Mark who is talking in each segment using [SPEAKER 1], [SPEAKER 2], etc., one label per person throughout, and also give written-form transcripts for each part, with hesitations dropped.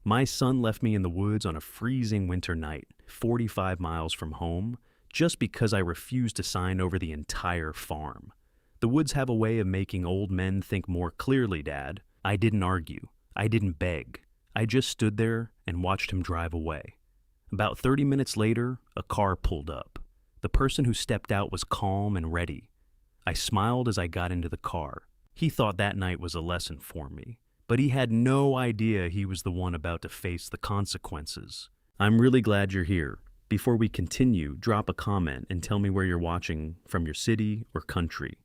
[SPEAKER 1] My son left me in the woods on a freezing winter night, 45 miles from home, just because I refused to sign over the entire farm. The woods have a way of making old men think more clearly, Dad. I didn't argue. I didn't beg. I just stood there and watched him drive away. About 30 minutes later, a car pulled up. The person who stepped out was calm and ready. I smiled as I got into the car. He thought that night was a lesson for me, but he had no idea he was the one about to face the consequences. I'm really glad you're here. Before we continue, drop a comment and tell me where you're watching from, your city or country.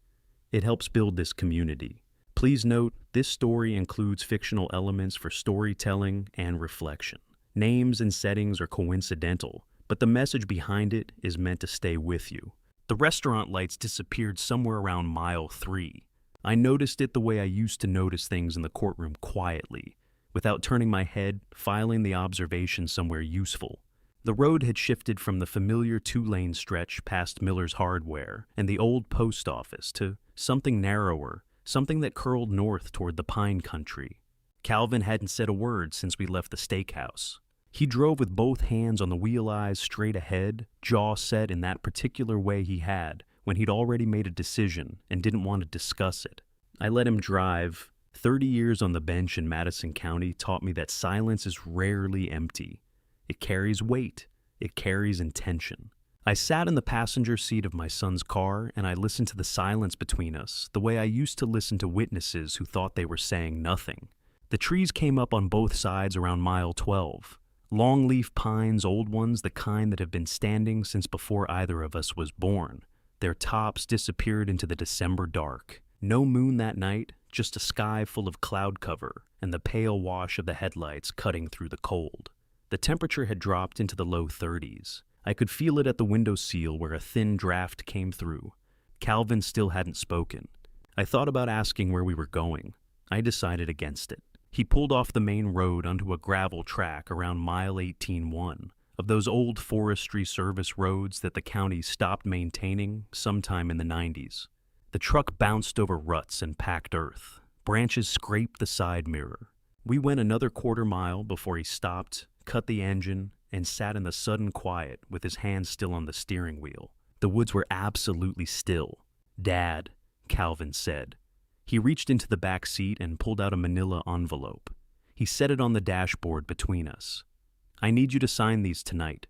[SPEAKER 1] It helps build this community. Please note, this story includes fictional elements for storytelling and reflection. Names and settings are coincidental, but the message behind it is meant to stay with you. The restaurant lights disappeared somewhere around mile 3. I noticed it the way I used to notice things in the courtroom, quietly, without turning my head, filing the observation somewhere useful. The road had shifted from the familiar 2-lane stretch past Miller's Hardware and the old post office to something narrower, something that curled north toward the pine country. Calvin hadn't said a word since we left the steakhouse. He drove with both hands on the wheel, eyes straight ahead, jaw set in that particular way he had when he'd already made a decision and didn't want to discuss it. I let him drive. 30 years on the bench in Madison County taught me that silence is rarely empty. It carries weight. It carries intention. I sat in the passenger seat of my son's car and I listened to the silence between us the way I used to listen to witnesses who thought they were saying nothing. The trees came up on both sides around mile 12. Longleaf pines, old ones, the kind that have been standing since before either of us was born. Their tops disappeared into the December dark. No moon that night, just a sky full of cloud cover and the pale wash of the headlights cutting through the cold. The temperature had dropped into the low 30s. I could feel it at the window sill where a thin draft came through. Calvin still hadn't spoken. I thought about asking where we were going. I decided against it. He pulled off the main road onto a gravel track around mile 18-1, of those old forestry service roads that the county stopped maintaining sometime in the 90s. The truck bounced over ruts and packed earth. Branches scraped the side mirror. We went another quarter mile before he stopped, cut the engine, and sat in the sudden quiet with his hands still on the steering wheel. The woods were absolutely still. "Dad," Calvin said. He reached into the back seat and pulled out a manila envelope. He set it on the dashboard between us. "I need you to sign these tonight."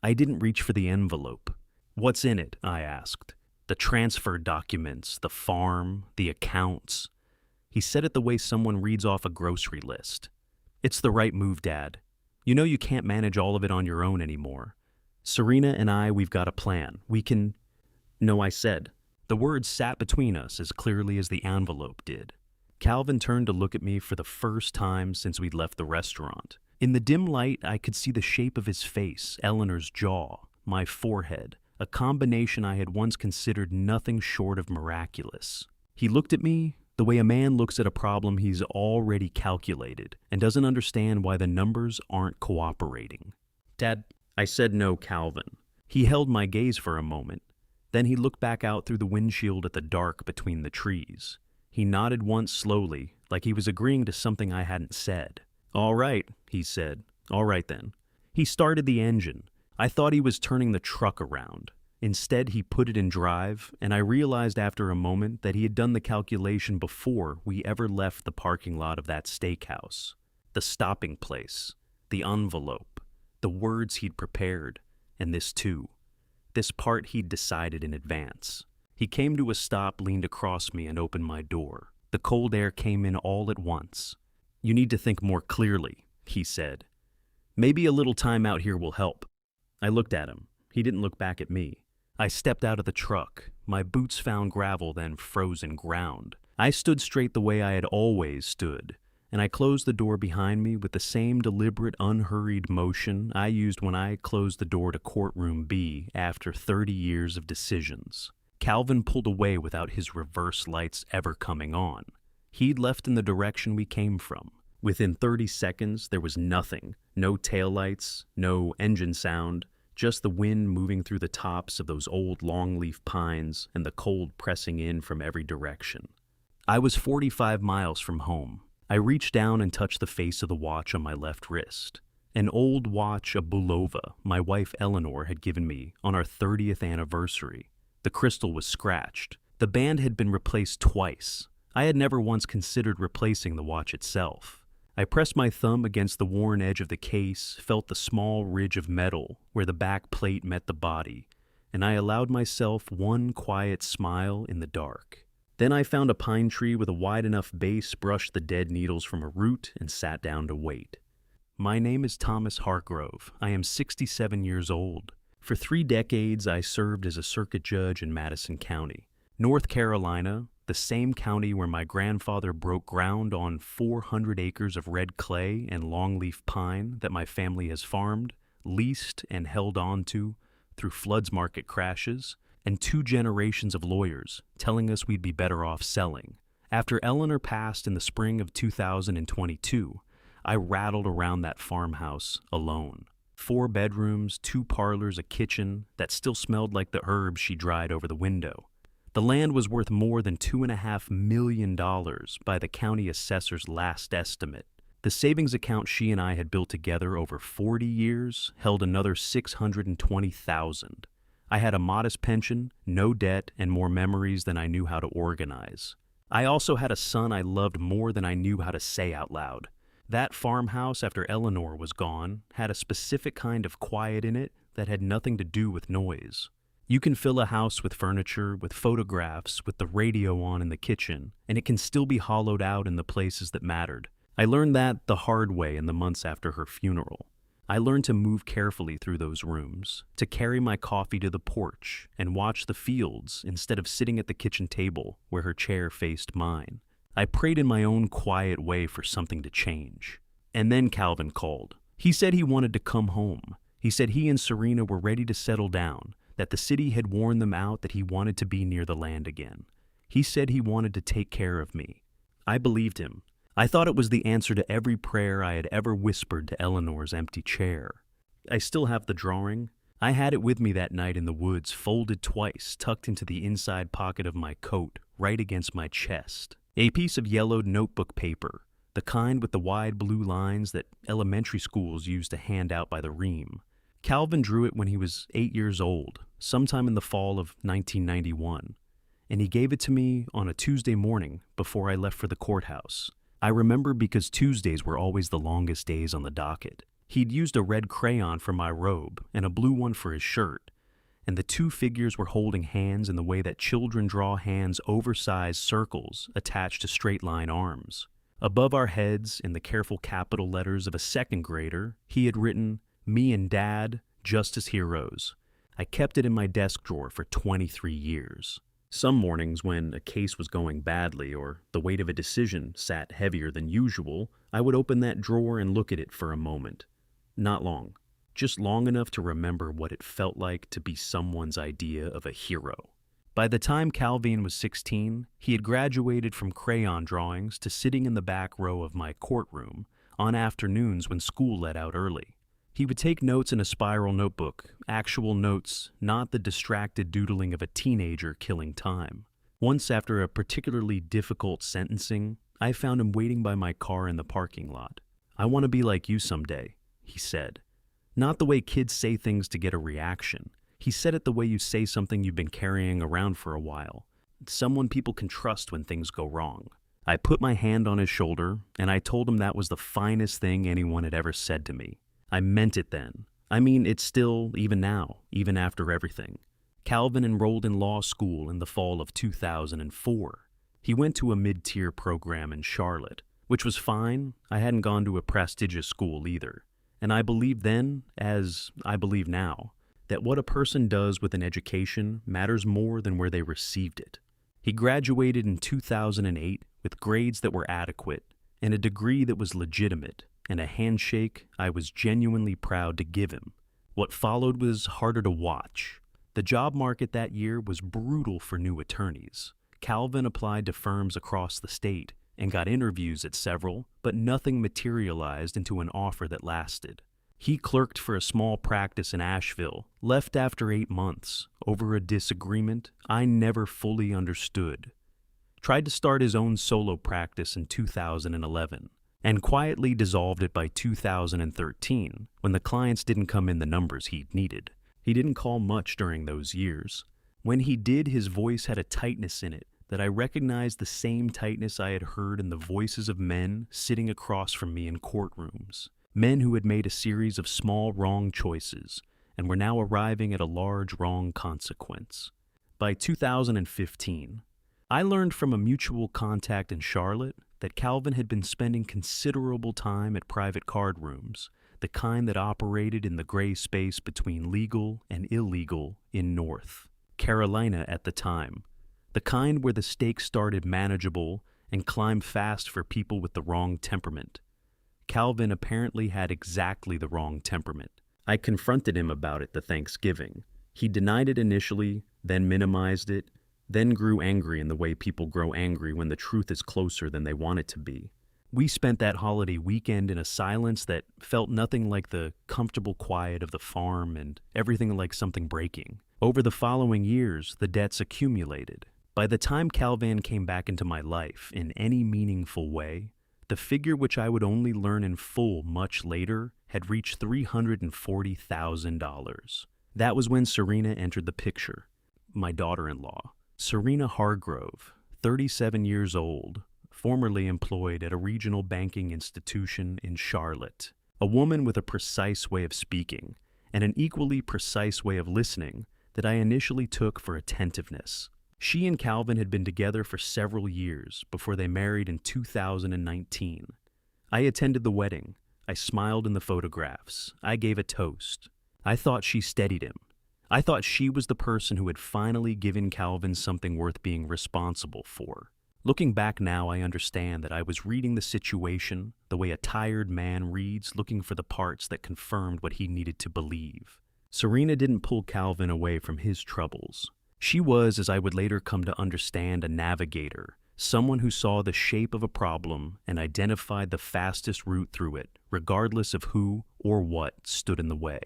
[SPEAKER 1] I didn't reach for the envelope. "What's in it?" I asked. "The transfer documents, the farm, the accounts." He said it the way someone reads off a grocery list. "It's the right move, Dad. You know you can't manage all of it on your own anymore. Serena and we've got a plan. We can—" "No," I said. The words sat between us as clearly as the envelope did. Calvin turned to look at me for the first time since we'd left the restaurant. In the dim light, I could see the shape of his face, Eleanor's jaw, my forehead, a combination I had once considered nothing short of miraculous. He looked at me the way a man looks at a problem he's already calculated and doesn't understand why the numbers aren't cooperating. "Dad," I said. "No, Calvin." He held my gaze for a moment. Then he looked back out through the windshield at the dark between the trees. He nodded once slowly, like he was agreeing to something I hadn't said. "All right," he said. "All right then." He started the engine. I thought he was turning the truck around. Instead, he put it in drive, and I realized after a moment that he had done the calculation before we ever left the parking lot of that steakhouse. The stopping place, the envelope, the words he'd prepared, and this too. This part he'd decided in advance. He came to a stop, leaned across me, and opened my door. The cold air came in all at once. "You need to think more clearly," he said. "Maybe a little time out here will help." I looked at him. He didn't look back at me. I stepped out of the truck. My boots found gravel, then frozen ground. I stood straight the way I had always stood, and I closed the door behind me with the same deliberate, unhurried motion I used when I closed the door to Courtroom B after 30 years of decisions. Calvin pulled away without his reverse lights ever coming on. He'd left in the direction we came from. Within 30 seconds, there was nothing. No taillights, no engine sound, just the wind moving through the tops of those old longleaf pines and the cold pressing in from every direction. I was 45 miles from home. I reached down and touched the face of the watch on my left wrist. An old watch, a Bulova, my wife Eleanor had given me on our 30th anniversary. The crystal was scratched. The band had been replaced twice. I had never once considered replacing the watch itself. I pressed my thumb against the worn edge of the case, felt the small ridge of metal where the back plate met the body, and I allowed myself one quiet smile in the dark. Then I found a pine tree with a wide enough base, brushed the dead needles from a root, and sat down to wait. My name is Thomas Hargrove. I am 67 years old. For 3 decades, I served as a circuit judge in Madison County, North Carolina, the same county where my grandfather broke ground on 400 acres of red clay and longleaf pine that my family has farmed, leased, and held on to through floods market crashes, and 2 generations of lawyers telling us we'd be better off selling. After Eleanor passed in the spring of 2022, I rattled around that farmhouse alone. 4 bedrooms, 2 parlors, a kitchen that still smelled like the herbs she dried over the window. The land was worth more than $2.5 million by the county assessor's last estimate. The savings account she and I had built together over 40 years held another $620,000. I had a modest pension, no debt, and more memories than I knew how to organize. I also had a son I loved more than I knew how to say out loud. That farmhouse, after Eleanor was gone, had a specific kind of quiet in it that had nothing to do with noise. You can fill a house with furniture, with photographs, with the radio on in the kitchen, and it can still be hollowed out in the places that mattered. I learned that the hard way in the months after her funeral. I learned to move carefully through those rooms, to carry my coffee to the porch and watch the fields instead of sitting at the kitchen table where her chair faced mine. I prayed in my own quiet way for something to change. And then Calvin called. He said he wanted to come home. He said he and Serena were ready to settle down, that the city had worn them out, that he wanted to be near the land again. He said he wanted to take care of me. I believed him. I thought it was the answer to every prayer I had ever whispered to Eleanor's empty chair. I still have the drawing. I had it with me that night in the woods, folded twice, tucked into the inside pocket of my coat, right against my chest. A piece of yellowed notebook paper, the kind with the wide blue lines that elementary schools used to hand out by the ream. Calvin drew it when he was 8 years old, sometime in the fall of 1991, and he gave it to me on a Tuesday morning before I left for the courthouse. I remember because Tuesdays were always the longest days on the docket. He'd used a red crayon for my robe and a blue one for his shirt, and the 2 figures were holding hands in the way that children draw hands, oversized circles attached to straight-line arms. Above our heads, in the careful capital letters of a 2nd grader, he had written, "Me and Dad, just as heroes." I kept it in my desk drawer for 23 years. Some mornings when a case was going badly or the weight of a decision sat heavier than usual, I would open that drawer and look at it for a moment. Not long, just long enough to remember what it felt like to be someone's idea of a hero. By the time Calvin was 16, he had graduated from crayon drawings to sitting in the back row of my courtroom on afternoons when school let out early. He would take notes in a spiral notebook, actual notes, not the distracted doodling of a teenager killing time. Once, after a particularly difficult sentencing, I found him waiting by my car in the parking lot. "I want to be like you someday," he said. Not the way kids say things to get a reaction. He said it the way you say something you've been carrying around for a while. Someone people can trust when things go wrong. I put my hand on his shoulder, and I told him that was the finest thing anyone had ever said to me. I meant it then. I mean, it's still, even now, even after everything. Calvin enrolled in law school in the fall of 2004. He went to a mid-tier program in Charlotte, which was fine. I hadn't gone to a prestigious school either. And I believed then, as I believe now, that what a person does with an education matters more than where they received it. He graduated in 2008 with grades that were adequate and a degree that was legitimate, and a handshake I was genuinely proud to give him. What followed was harder to watch. The job market that year was brutal for new attorneys. Calvin applied to firms across the state and got interviews at several, but nothing materialized into an offer that lasted. He clerked for a small practice in Asheville, left after 8 months, over a disagreement I never fully understood. tried to start his own solo practice in 2011, and quietly dissolved it by 2013 when the clients didn't come in the numbers he'd needed. He didn't call much during those years. When he did, his voice had a tightness in it that I recognized the same tightness I had heard in the voices of men sitting across from me in courtrooms. Men who had made a series of small wrong choices and were now arriving at a large wrong consequence. By 2015, I learned from a mutual contact in Charlotte that Calvin had been spending considerable time at private card rooms, the kind that operated in the gray space between legal and illegal in North Carolina at the time, the kind where the stakes started manageable and climbed fast for people with the wrong temperament. Calvin apparently had exactly the wrong temperament. I confronted him about it the Thanksgiving. He denied it initially, then minimized it, then grew angry in the way people grow angry when the truth is closer than they want it to be. We spent that holiday weekend in a silence that felt nothing like the comfortable quiet of the farm and everything like something breaking. Over the following years, the debts accumulated. By the time Calvin came back into my life in any meaningful way, the figure which I would only learn in full much later had reached $340,000. That was when Serena entered the picture, my daughter-in-law. Serena Hargrove, 37 years old, formerly employed at a regional banking institution in Charlotte. A woman with a precise way of speaking and an equally precise way of listening that I initially took for attentiveness. She and Calvin had been together for several years before they married in 2019. I attended the wedding. I smiled in the photographs. I gave a toast. I thought she steadied him. I thought she was the person who had finally given Calvin something worth being responsible for. Looking back now, I understand that I was reading the situation the way a tired man reads, looking for the parts that confirmed what he needed to believe. Serena didn't pull Calvin away from his troubles. She was, as I would later come to understand, a navigator, someone who saw the shape of a problem and identified the fastest route through it, regardless of who or what stood in the way.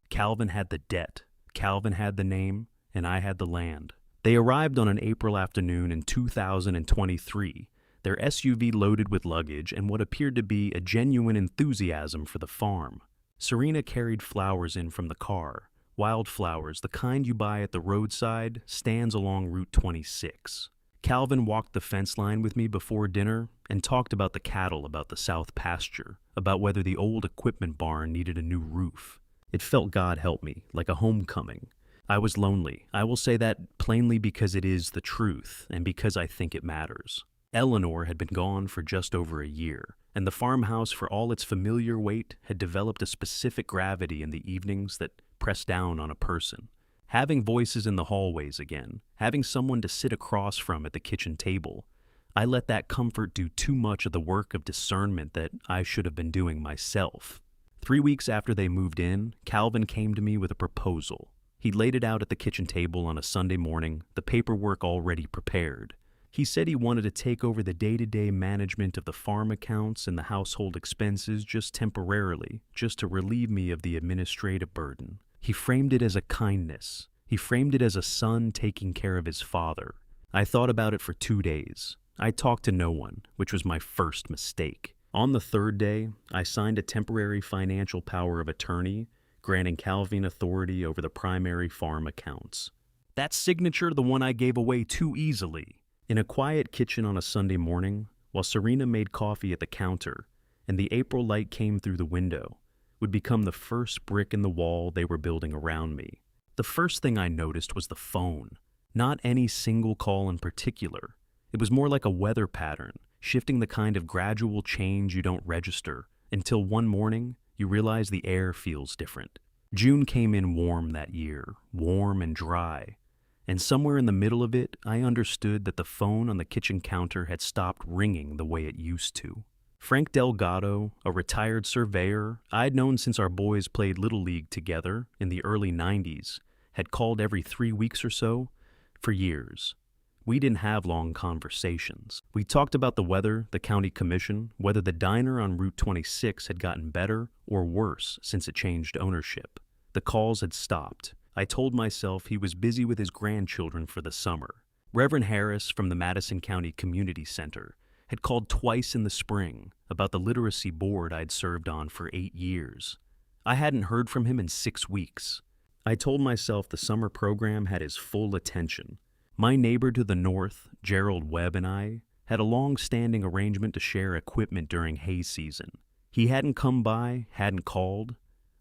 [SPEAKER 1] Calvin had the debt, Calvin had the name, and I had the land. They arrived on an April afternoon in 2023, their SUV loaded with luggage and what appeared to be a genuine enthusiasm for the farm. Serena carried flowers in from the car, wildflowers, the kind you buy at the roadside, stands along Route 26. Calvin walked the fence line with me before dinner and talked about the cattle, about the south pasture, about whether the old equipment barn needed a new roof. It felt, God help me, like a homecoming. I was lonely. I will say that plainly because it is the truth and because I think it matters. Eleanor had been gone for just over a year, and the farmhouse, for all its familiar weight, had developed a specific gravity in the evenings that pressed down on a person. Having voices in the hallways again, having someone to sit across from at the kitchen table, I let that comfort do too much of the work of discernment that I should have been doing myself. 3 weeks after they moved in, Calvin came to me with a proposal. He laid it out at the kitchen table on a Sunday morning, the paperwork already prepared. He said he wanted to take over the day-to-day management of the farm accounts and the household expenses just temporarily, just to relieve me of the administrative burden. He framed it as a kindness. He framed it as a son taking care of his father. I thought about it for 2 days. I talked to no one, which was my first mistake. On the third day, I signed a temporary financial power of attorney, granting Calvin authority over the primary farm accounts. That signature, the one I gave away too easily. In a quiet kitchen on a Sunday morning, while Serena made coffee at the counter, and the April light came through the window, would become the first brick in the wall they were building around me. The first thing I noticed was the phone. Not any single call in particular. It was more like a weather pattern, shifting the kind of gradual change you don't register, until one morning, you realize the air feels different. June came in warm that year, warm and dry. And somewhere in the middle of it, I understood that the phone on the kitchen counter had stopped ringing the way it used to. Frank Delgado, a retired surveyor I'd known since our boys played Little League together in the early 90s, had called every 3 weeks or so for years. We didn't have long conversations. We talked about the weather, the county commission, whether the diner on Route 26 had gotten better or worse since it changed ownership. The calls had stopped. I told myself he was busy with his grandchildren for the summer. Reverend Harris from the Madison County Community Center had called twice in the spring about the literacy board I'd served on for 8 years. I hadn't heard from him in 6 weeks. I told myself the summer program had his full attention. My neighbor to the north, Gerald Webb, and I had a long-standing arrangement to share equipment during hay season. He hadn't come by, hadn't called.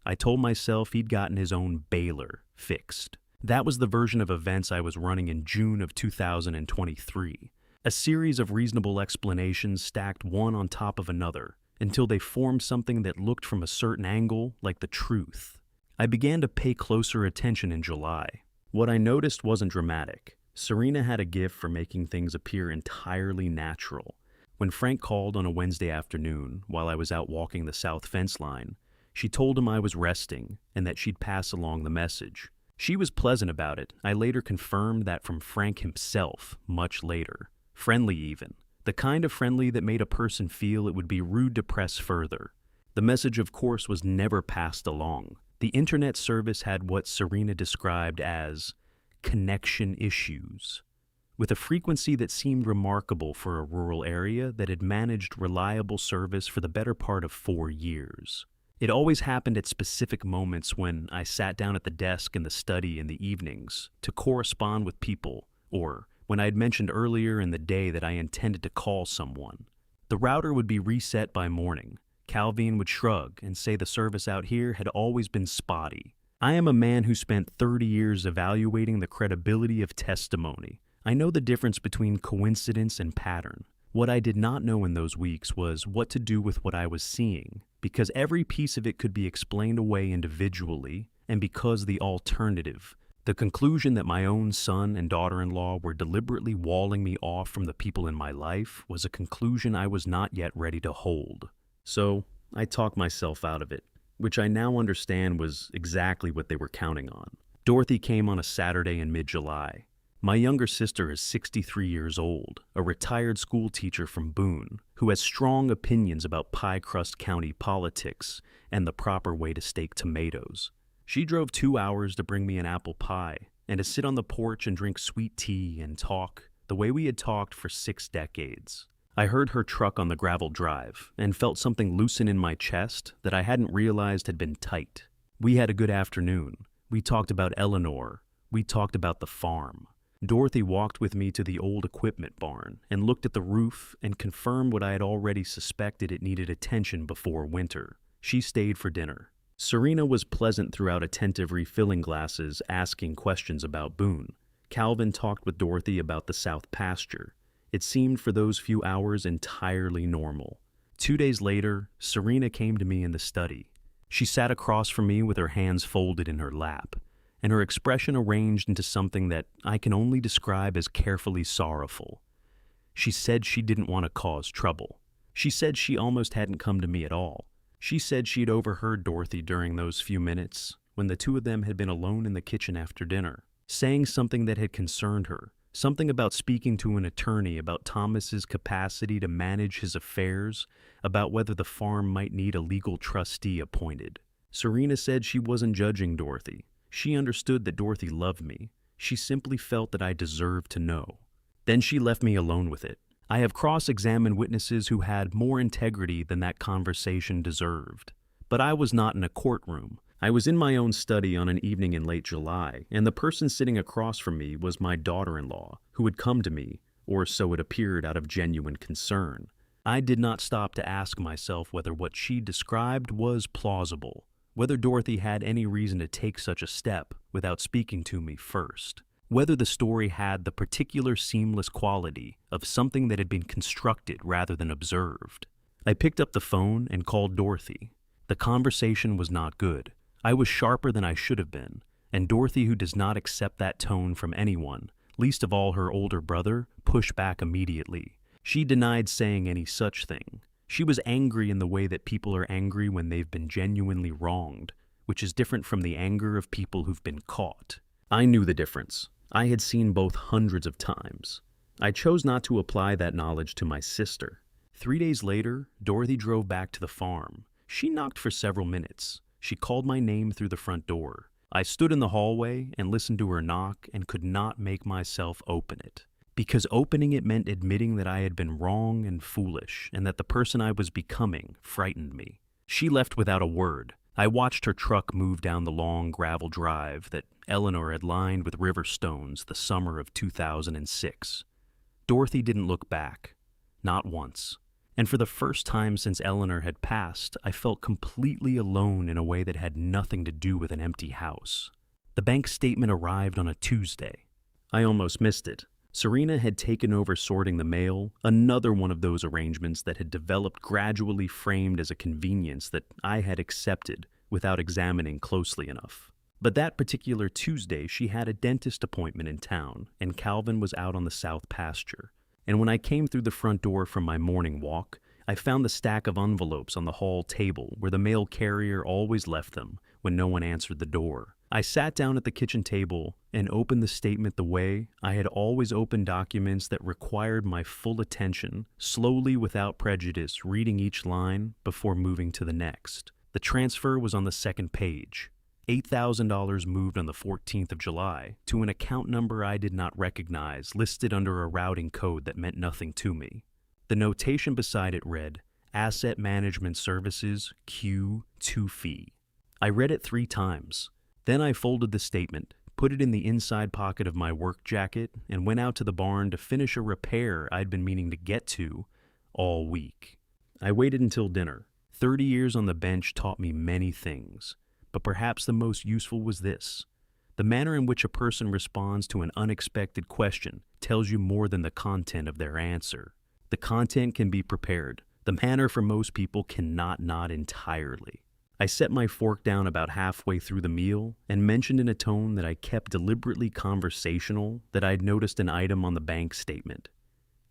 [SPEAKER 1] I told myself he'd gotten his own baler fixed. That was the version of events I was running in June of 2023. A series of reasonable explanations stacked one on top of another until they formed something that looked from a certain angle like the truth. I began to pay closer attention in July. What I noticed wasn't dramatic. Serena had a gift for making things appear entirely natural. When Frank called on a Wednesday afternoon while I was out walking the south fence line, she told him I was resting and that she'd pass along the message. She was pleasant about it. I later confirmed that from Frank himself, much later. Friendly even. The kind of friendly that made a person feel it would be rude to press further. The message, of course, was never passed along. The internet service had what Serena described as connection issues, with a frequency that seemed remarkable for a rural area that had managed reliable service for the better part of 4 years. It always happened at specific moments when I sat down at the desk in the study in the evenings to correspond with people, or when I had mentioned earlier in the day that I intended to call someone. The router would be reset by morning. Calvin would shrug and say the service out here had always been spotty. I am a man who spent 30 years evaluating the credibility of testimony. I know the difference between coincidence and pattern. What I did not know in those weeks was what to do with what I was seeing, because every piece of it could be explained away individually, and because the alternative, the conclusion that my own son and daughter-in-law were deliberately walling me off from the people in my life, was a conclusion I was not yet ready to hold. So I talked myself out of it, which I now understand was exactly what they were counting on. Dorothy came on a Saturday in mid-July. My younger sister is 63 years old, a retired school teacher from Boone, who has strong opinions about pie crust county politics and the proper way to stake tomatoes. She drove 2 hours to bring me an apple pie and to sit on the porch and drink sweet tea and talk the way we had talked for 6 decades. I heard her truck on the gravel drive and felt something loosen in my chest that I hadn't realized had been tight. We had a good afternoon. We talked about Eleanor. We talked about the farm. Dorothy walked with me to the old equipment barn and looked at the roof and confirmed what I had already suspected it needed attention before winter. She stayed for dinner. Serena was pleasant throughout, attentive, refilling glasses, asking questions about Boone. Calvin talked with Dorothy about the south pasture. It seemed for those few hours entirely normal. 2 days later, Serena came to me in the study. She sat across from me with her hands folded in her lap, and her expression arranged into something that I can only describe as carefully sorrowful. She said she didn't want to cause trouble. She said she almost hadn't come to me at all. She said she'd overheard Dorothy during those few minutes, when the two of them had been alone in the kitchen after dinner, saying something that had concerned her, something about speaking to an attorney about Thomas's capacity to manage his affairs, about whether the farm might need a legal trustee appointed. Serena said she wasn't judging Dorothy. She understood that Dorothy loved me. She simply felt that I deserved to know. Then she left me alone with it. I have cross-examined witnesses who had more integrity than that conversation deserved. But I was not in a courtroom. I was in my own study on an evening in late July, and the person sitting across from me was my daughter-in-law, who had come to me, or so it appeared, out of genuine concern. I did not stop to ask myself whether what she described was plausible, whether Dorothy had any reason to take such a step without speaking to me first, whether the story had the particular seamless quality of something that had been constructed rather than observed. I picked up the phone and called Dorothy. The conversation was not good. I was sharper than I should have been, and Dorothy, who does not accept that tone from anyone, least of all her older brother, pushed back immediately. She denied saying any such thing. She was angry in the way that people are angry when they've been genuinely wronged, which is different from the anger of people who've been caught. I knew the difference. I had seen both hundreds of times. I chose not to apply that knowledge to my sister. 3 days later, Dorothy drove back to the farm. She knocked for several minutes. She called my name through the front door. I stood in the hallway and listened to her knock and could not make myself open it. Because opening it meant admitting that I had been wrong and foolish, and that the person I was becoming frightened me. She left without a word. I watched her truck move down the long gravel drive that Eleanor had lined with river stones the summer of 2006. Dorothy didn't look back. Not once. And for the first time since Eleanor had passed, I felt completely alone in a way that had nothing to do with an empty house. The bank statement arrived on a Tuesday. I almost missed it. Serena had taken over sorting the mail, another one of those arrangements that had developed gradually framed as a convenience that I had accepted without examining closely enough. But that particular Tuesday, she had a dentist appointment in town, and Calvin was out on the south pasture. And when I came through the front door from my morning walk, I found the stack of envelopes on the hall table where the mail carrier always left them when no one answered the door. I sat down at the kitchen table and opened the statement the way I had always opened documents that required my full attention, slowly without prejudice, reading each line before moving to the next. The transfer was on the second page. $8,000 moved on the 14th of July to an account number I did not recognize, listed under a routing code that meant nothing to me. The notation beside it read, Asset Management Services, Q2 fee. I read it 3 times. Then I folded the statement, put it in the inside pocket of my work jacket, and went out to the barn to finish a repair I'd been meaning to get to all week. I waited until dinner. 30 years on the bench taught me many things, but perhaps the most useful was this. The manner in which a person responds to an unexpected question tells you more than the content of their answer. The content can be prepared. The manner for most people cannot not entirely. I set my fork down about halfway through the meal and mentioned in a tone that I kept deliberately conversational that I'd noticed an item on the bank statement.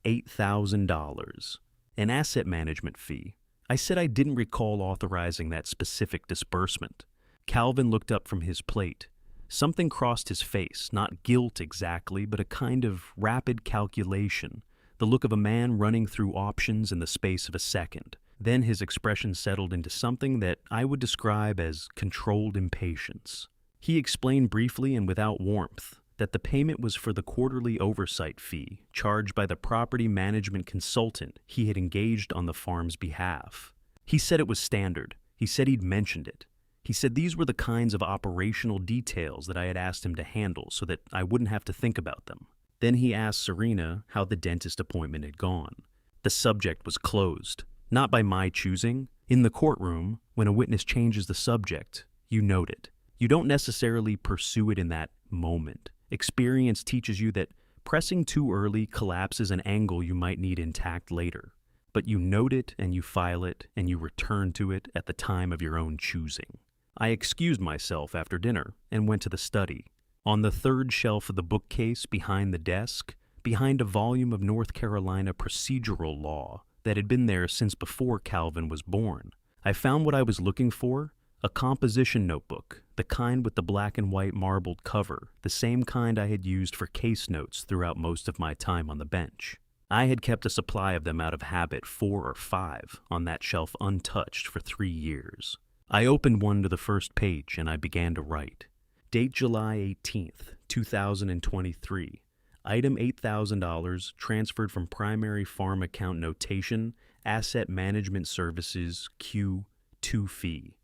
[SPEAKER 1] $8,000. An asset management fee. I said I didn't recall authorizing that specific disbursement. Calvin looked up from his plate. Something crossed his face, not guilt exactly, but a kind of rapid calculation, the look of a man running through options in the space of a second. Then his expression settled into something that I would describe as controlled impatience. He explained briefly and without warmth that the payment was for the quarterly oversight fee charged by the property management consultant he had engaged on the farm's behalf. He said it was standard. He said he'd mentioned it. He said these were the kinds of operational details that I had asked him to handle so that I wouldn't have to think about them. Then he asked Serena how the dentist appointment had gone. The subject was closed. Not by my choosing. In the courtroom, when a witness changes the subject, you note it. You don't necessarily pursue it in that moment. Experience teaches you that pressing too early collapses an angle you might need intact later. But you note it and you file it and you return to it at the time of your own choosing. I excused myself after dinner and went to the study. On the third shelf of the bookcase behind the desk, behind a volume of North Carolina procedural law, that had been there since before Calvin was born, I found what I was looking for, a composition notebook, the kind with the black and white marbled cover, the same kind I had used for case notes throughout most of my time on the bench. I had kept a supply of them out of habit, 4 or 5, on that shelf untouched for 3 years. I opened one to the first page and I began to write. Date July 18th, 2023. Item $8,000 transferred from primary farm account notation, Asset Management Services, Q2 fee.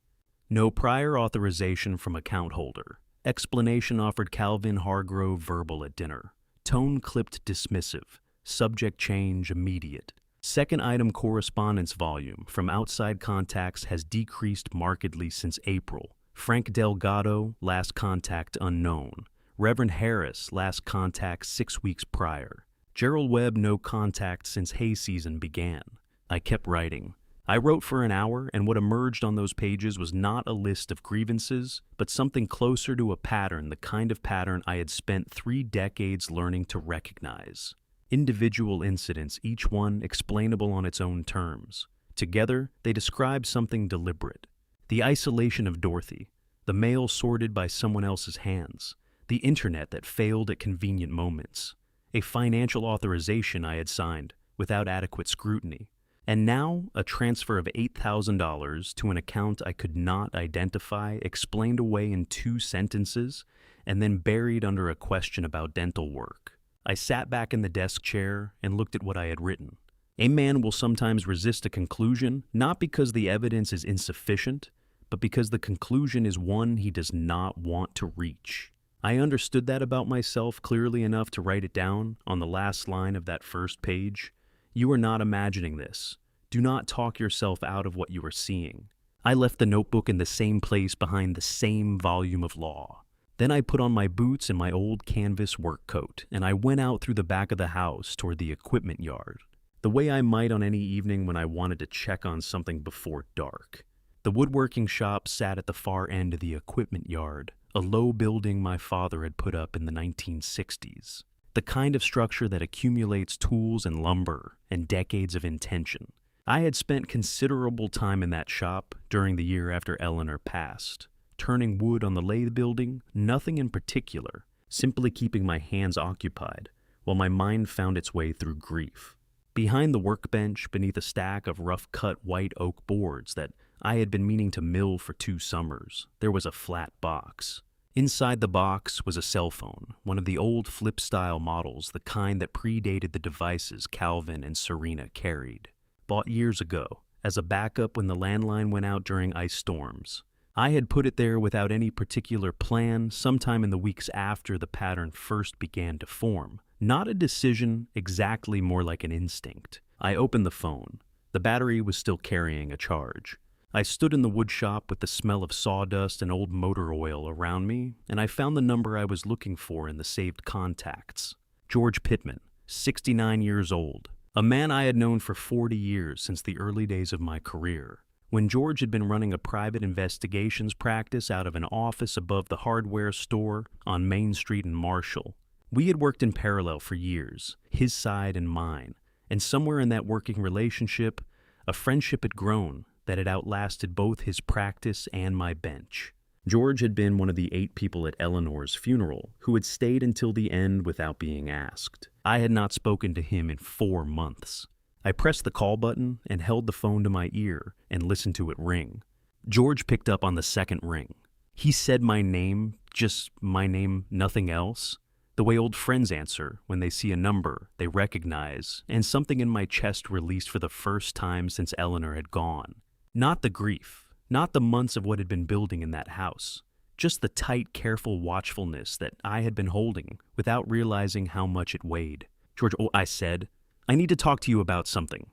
[SPEAKER 1] No prior authorization from account holder. Explanation offered Calvin Hargrove verbal at dinner. Tone clipped dismissive. Subject change immediate. Second item correspondence volume from outside contacts has decreased markedly since April. Frank Delgado, last contact unknown. Reverend Harris, last contact 6 weeks prior. Gerald Webb, no contact since hay season began. I kept writing. I wrote for an hour, and what emerged on those pages was not a list of grievances, but something closer to a pattern, the kind of pattern I had spent 3 decades learning to recognize. Individual incidents, each one explainable on its own terms. Together, they describe something deliberate. The isolation of Dorothy, the mail sorted by someone else's hands, the internet that failed at convenient moments, a financial authorization I had signed without adequate scrutiny, and now a transfer of $8,000 to an account I could not identify, explained away in 2 sentences, and then buried under a question about dental work. I sat back in the desk chair and looked at what I had written. A man will sometimes resist a conclusion, not because the evidence is insufficient, but because the conclusion is one he does not want to reach. I understood that about myself clearly enough to write it down on the last line of that first page. You are not imagining this. Do not talk yourself out of what you are seeing. I left the notebook in the same place behind the same volume of law. Then I put on my boots and my old canvas work coat, and I went out through the back of the house toward the equipment yard, the way I might on any evening when I wanted to check on something before dark. The woodworking shop sat at the far end of the equipment yard, a low building my father had put up in the 1960s, the kind of structure that accumulates tools and lumber and decades of intention. I had spent considerable time in that shop during the year after Eleanor passed, turning wood on the lathe building, nothing in particular, simply keeping my hands occupied while my mind found its way through grief. Behind the workbench, beneath a stack of rough-cut white oak boards that I had been meaning to mill for 2 summers, there was a flat box. Inside the box was a cell phone, one of the old flip-style models, the kind that predated the devices Calvin and Serena carried. Bought years ago, as a backup when the landline went out during ice storms. I had put it there without any particular plan sometime in the weeks after the pattern first began to form. Not a decision, exactly more like an instinct. I opened the phone. The battery was still carrying a charge. I stood in the wood shop with the smell of sawdust and old motor oil around me, and I found the number I was looking for in the saved contacts. George Pittman, 69 years old. A man I had known for 40 years since the early days of my career, when George had been running a private investigations practice out of an office above the hardware store on Main Street in Marshall. We had worked in parallel for years, his side and mine, and somewhere in that working relationship, a friendship had grown that had outlasted both his practice and my bench. George had been one of the 8 people at Eleanor's funeral who had stayed until the end without being asked. I had not spoken to him in 4 months. I pressed the call button and held the phone to my ear and listened to it ring. George picked up on the second ring. He said my name, just my name, nothing else. The way old friends answer when they see a number they recognize, and something in my chest released for the first time since Eleanor had gone. Not the grief, not the months of what had been building in that house, just the tight, careful watchfulness that I had been holding without realizing how much it weighed. George, I said, I need to talk to you about something.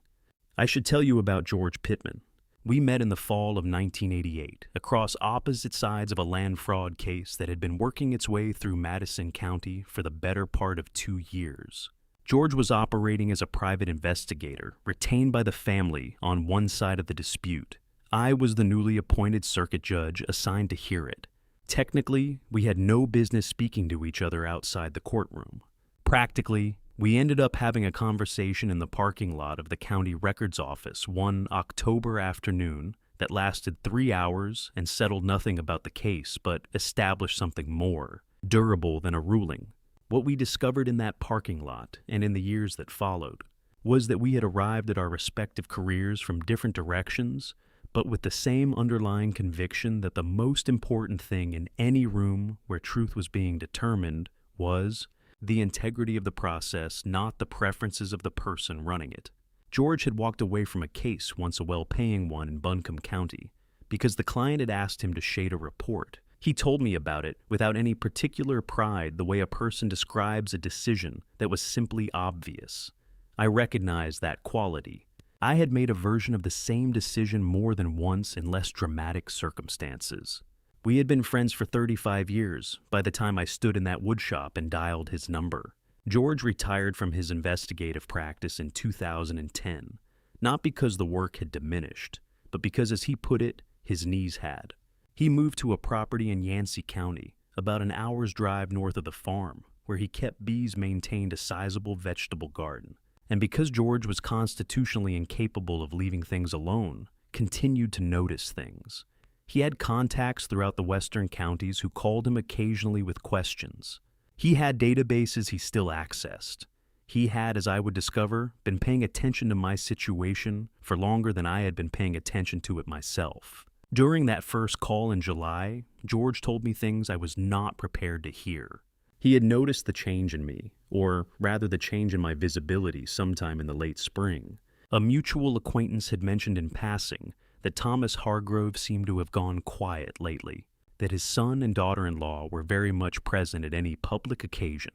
[SPEAKER 1] I should tell you about George Pittman. We met in the fall of 1988, across opposite sides of a land fraud case that had been working its way through Madison County for the better part of 2 years. George was operating as a private investigator, retained by the family on one side of the dispute. I was the newly appointed circuit judge assigned to hear it. Technically, we had no business speaking to each other outside the courtroom. Practically, we ended up having a conversation in the parking lot of the county records office one October afternoon that lasted 3 hours and settled nothing about the case but established something more durable than a ruling. What we discovered in that parking lot and in the years that followed was that we had arrived at our respective careers from different directions, but with the same underlying conviction that the most important thing in any room where truth was being determined was the integrity of the process, not the preferences of the person running it. George had walked away from a case, once a well-paying one in Buncombe County, because the client had asked him to shade a report. He told me about it without any particular pride, the way a person describes a decision that was simply obvious. I recognized that quality. I had made a version of the same decision more than once in less dramatic circumstances. We had been friends for 35 years by the time I stood in that woodshop and dialed his number. George retired from his investigative practice in 2010, not because the work had diminished, but because, as he put it, his knees had. He moved to a property in Yancey County, about an hour's drive north of the farm, where he kept bees, maintained a sizable vegetable garden, and because George was constitutionally incapable of leaving things alone, continued to notice things. He had contacts throughout the western counties who called him occasionally with questions. He had databases he still accessed. He had, as I would discover, been paying attention to my situation for longer than I had been paying attention to it myself. During that first call in July, George told me things I was not prepared to hear. He had noticed the change in me, or rather the change in my visibility sometime in the late spring. A mutual acquaintance had mentioned in passing that Thomas Hargrove seemed to have gone quiet lately, that his son and daughter-in-law were very much present at any public occasion,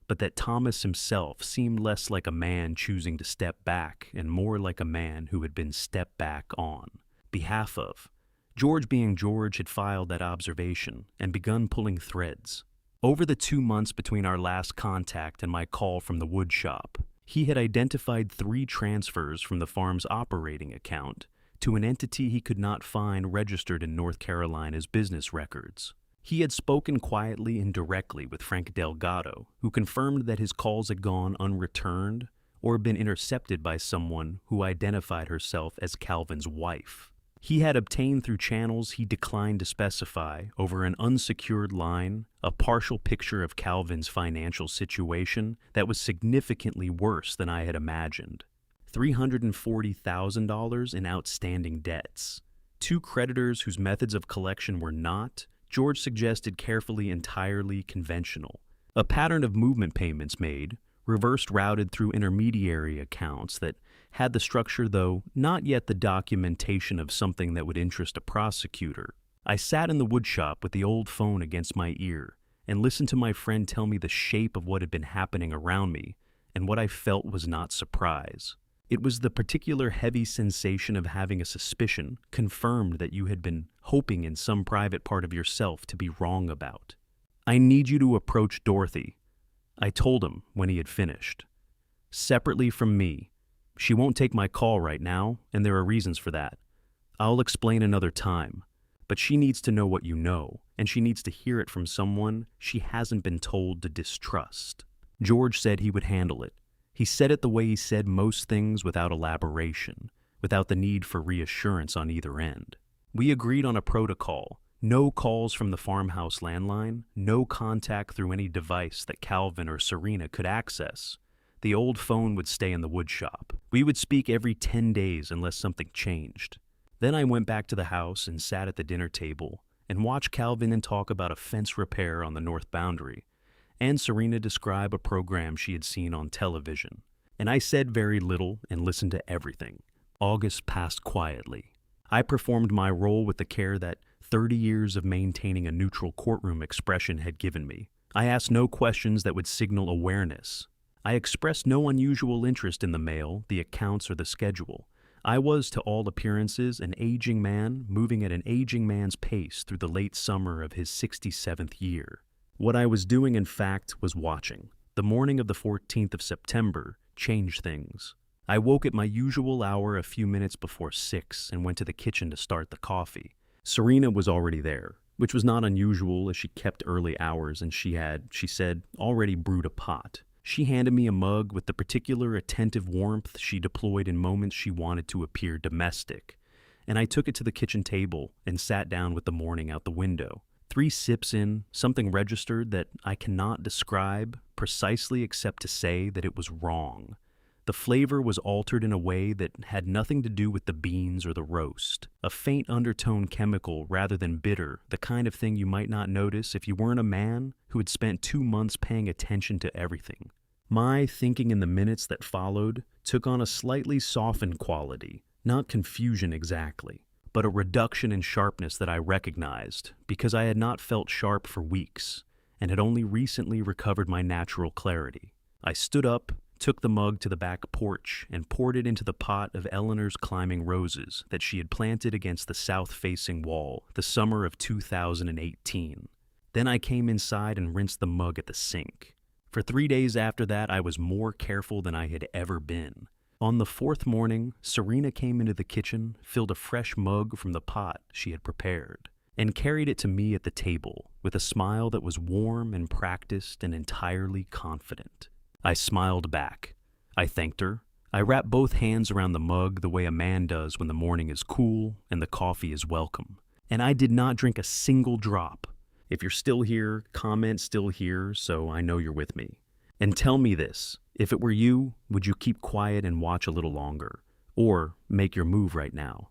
[SPEAKER 1] but that Thomas himself seemed less like a man choosing to step back and more like a man who had been stepped back on behalf of. George being George had filed that observation and begun pulling threads. Over the 2 months between our last contact and my call from the wood shop, he had identified 3 transfers from the farm's operating account to an entity he could not find registered in North Carolina's business records. He had spoken quietly and directly with Frank Delgado, who confirmed that his calls had gone unreturned or been intercepted by someone who identified herself as Calvin's wife. He had obtained through channels he declined to specify over an unsecured line a partial picture of Calvin's financial situation that was significantly worse than I had imagined. $340,000 in outstanding debts. 2 creditors whose methods of collection were not, George suggested, carefully entirely conventional. A pattern of movement payments made, reversed routed through intermediary accounts that had the structure, though not yet the documentation of something that would interest a prosecutor. I sat in the woodshop with the old phone against my ear and listened to my friend tell me the shape of what had been happening around me, and what I felt was not surprise. It was the particular heavy sensation of having a suspicion confirmed that you had been hoping in some private part of yourself to be wrong about. "I need you to approach Dorothy," I told him when he had finished. "Separately from me. She won't take my call right now, and there are reasons for that. I'll explain another time. But she needs to know what you know, and she needs to hear it from someone she hasn't been told to distrust." George said he would handle it. He said it the way he said most things, without elaboration, without the need for reassurance on either end. We agreed on a protocol: no calls from the farmhouse landline, no contact through any device that Calvin or Serena could access. The old phone would stay in the woodshop. We would speak every 10 days unless something changed. Then I went back to the house and sat at the dinner table and watched Calvin and talk about a fence repair on the north boundary, and Serena describe a program she had seen on television. And I said very little and listened to everything. August passed quietly. I performed my role with the care that 30 years of maintaining a neutral courtroom expression had given me. I asked no questions that would signal awareness. I expressed no unusual interest in the mail, the accounts, or the schedule. I was, to all appearances, an aging man moving at an aging man's pace through the late summer of his 67th year. What I was doing, in fact, was watching. The morning of the 14th of September changed things. I woke at my usual hour a few minutes before 6 and went to the kitchen to start the coffee. Serena was already there, which was not unusual as she kept early hours, and she said, already brewed a pot. She handed me a mug with the particular attentive warmth she deployed in moments she wanted to appear domestic, and I took it to the kitchen table and sat down with the morning out the window. 3 sips in, something registered that I cannot describe precisely except to say that it was wrong. The flavor was altered in a way that had nothing to do with the beans or the roast. A faint undertone chemical rather than bitter, the kind of thing you might not notice if you weren't a man who had spent 2 months paying attention to everything. My thinking in the minutes that followed took on a slightly softened quality, not confusion exactly, but a reduction in sharpness that I recognized because I had not felt sharp for weeks and had only recently recovered my natural clarity. I stood up, took the mug to the back porch, and poured it into the pot of Eleanor's climbing roses that she had planted against the south-facing wall the summer of 2018. Then I came inside and rinsed the mug at the sink. For 3 days after that, I was more careful than I had ever been. On the 4th morning, Serena came into the kitchen, filled a fresh mug from the pot she had prepared, and carried it to me at the table with a smile that was warm and practiced and entirely confident. I smiled back. I thanked her. I wrapped both hands around the mug the way a man does when the morning is cool and the coffee is welcome. And I did not drink a single drop. If you're still here, comment "still here" so I know you're with me. And tell me this, if it were you, would you keep quiet and watch a little longer? Or make your move right now?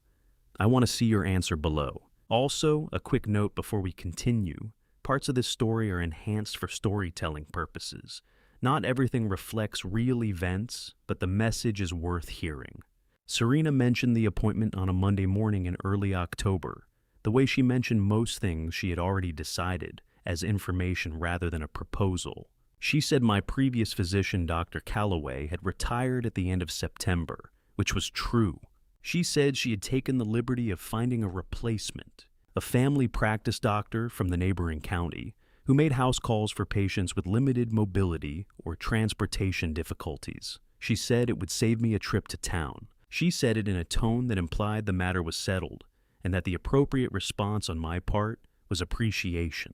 [SPEAKER 1] I want to see your answer below. Also, a quick note before we continue. Parts of this story are enhanced for storytelling purposes. Not everything reflects real events, but the message is worth hearing. Serena mentioned the appointment on a Monday morning in early October, the way she mentioned most things she had already decided, as information rather than a proposal. She said my previous physician, Dr. Calloway, had retired at the end of September, which was true. She said she had taken the liberty of finding a replacement, a family practice doctor from the neighboring county, who made house calls for patients with limited mobility or transportation difficulties. She said it would save me a trip to town. She said it in a tone that implied the matter was settled, and that the appropriate response on my part was appreciation.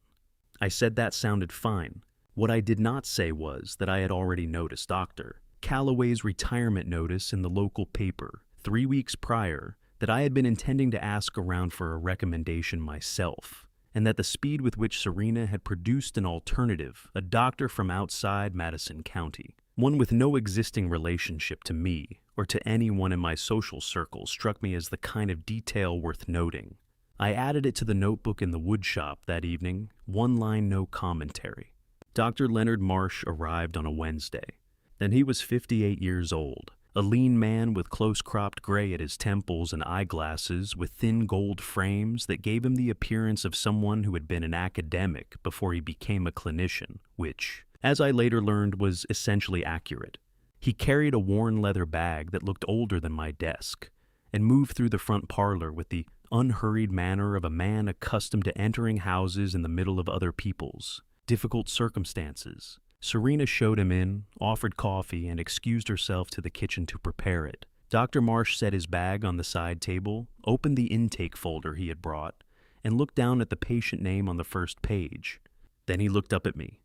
[SPEAKER 1] I said that sounded fine. What I did not say was that I had already noticed Dr. Calloway's retirement notice in the local paper 3 weeks prior, that I had been intending to ask around for a recommendation myself, and that the speed with which Serena had produced an alternative, a doctor from outside Madison County, one with no existing relationship to me or to anyone in my social circle, struck me as the kind of detail worth noting. I added it to the notebook in the woodshop that evening, one line, no commentary. Dr. Leonard Marsh arrived on a Wednesday. Then he was 58 years old, a lean man with close-cropped gray at his temples and eyeglasses with thin gold frames that gave him the appearance of someone who had been an academic before he became a clinician, which, as I later learned, was essentially accurate. He carried a worn leather bag that looked older than my desk, and moved through the front parlor with the unhurried manner of a man accustomed to entering houses in the middle of other people's difficult circumstances. Serena showed him in, offered coffee, and excused herself to the kitchen to prepare it. Dr. Marsh set his bag on the side table, opened the intake folder he had brought, and looked down at the patient name on the first page. Then he looked up at me.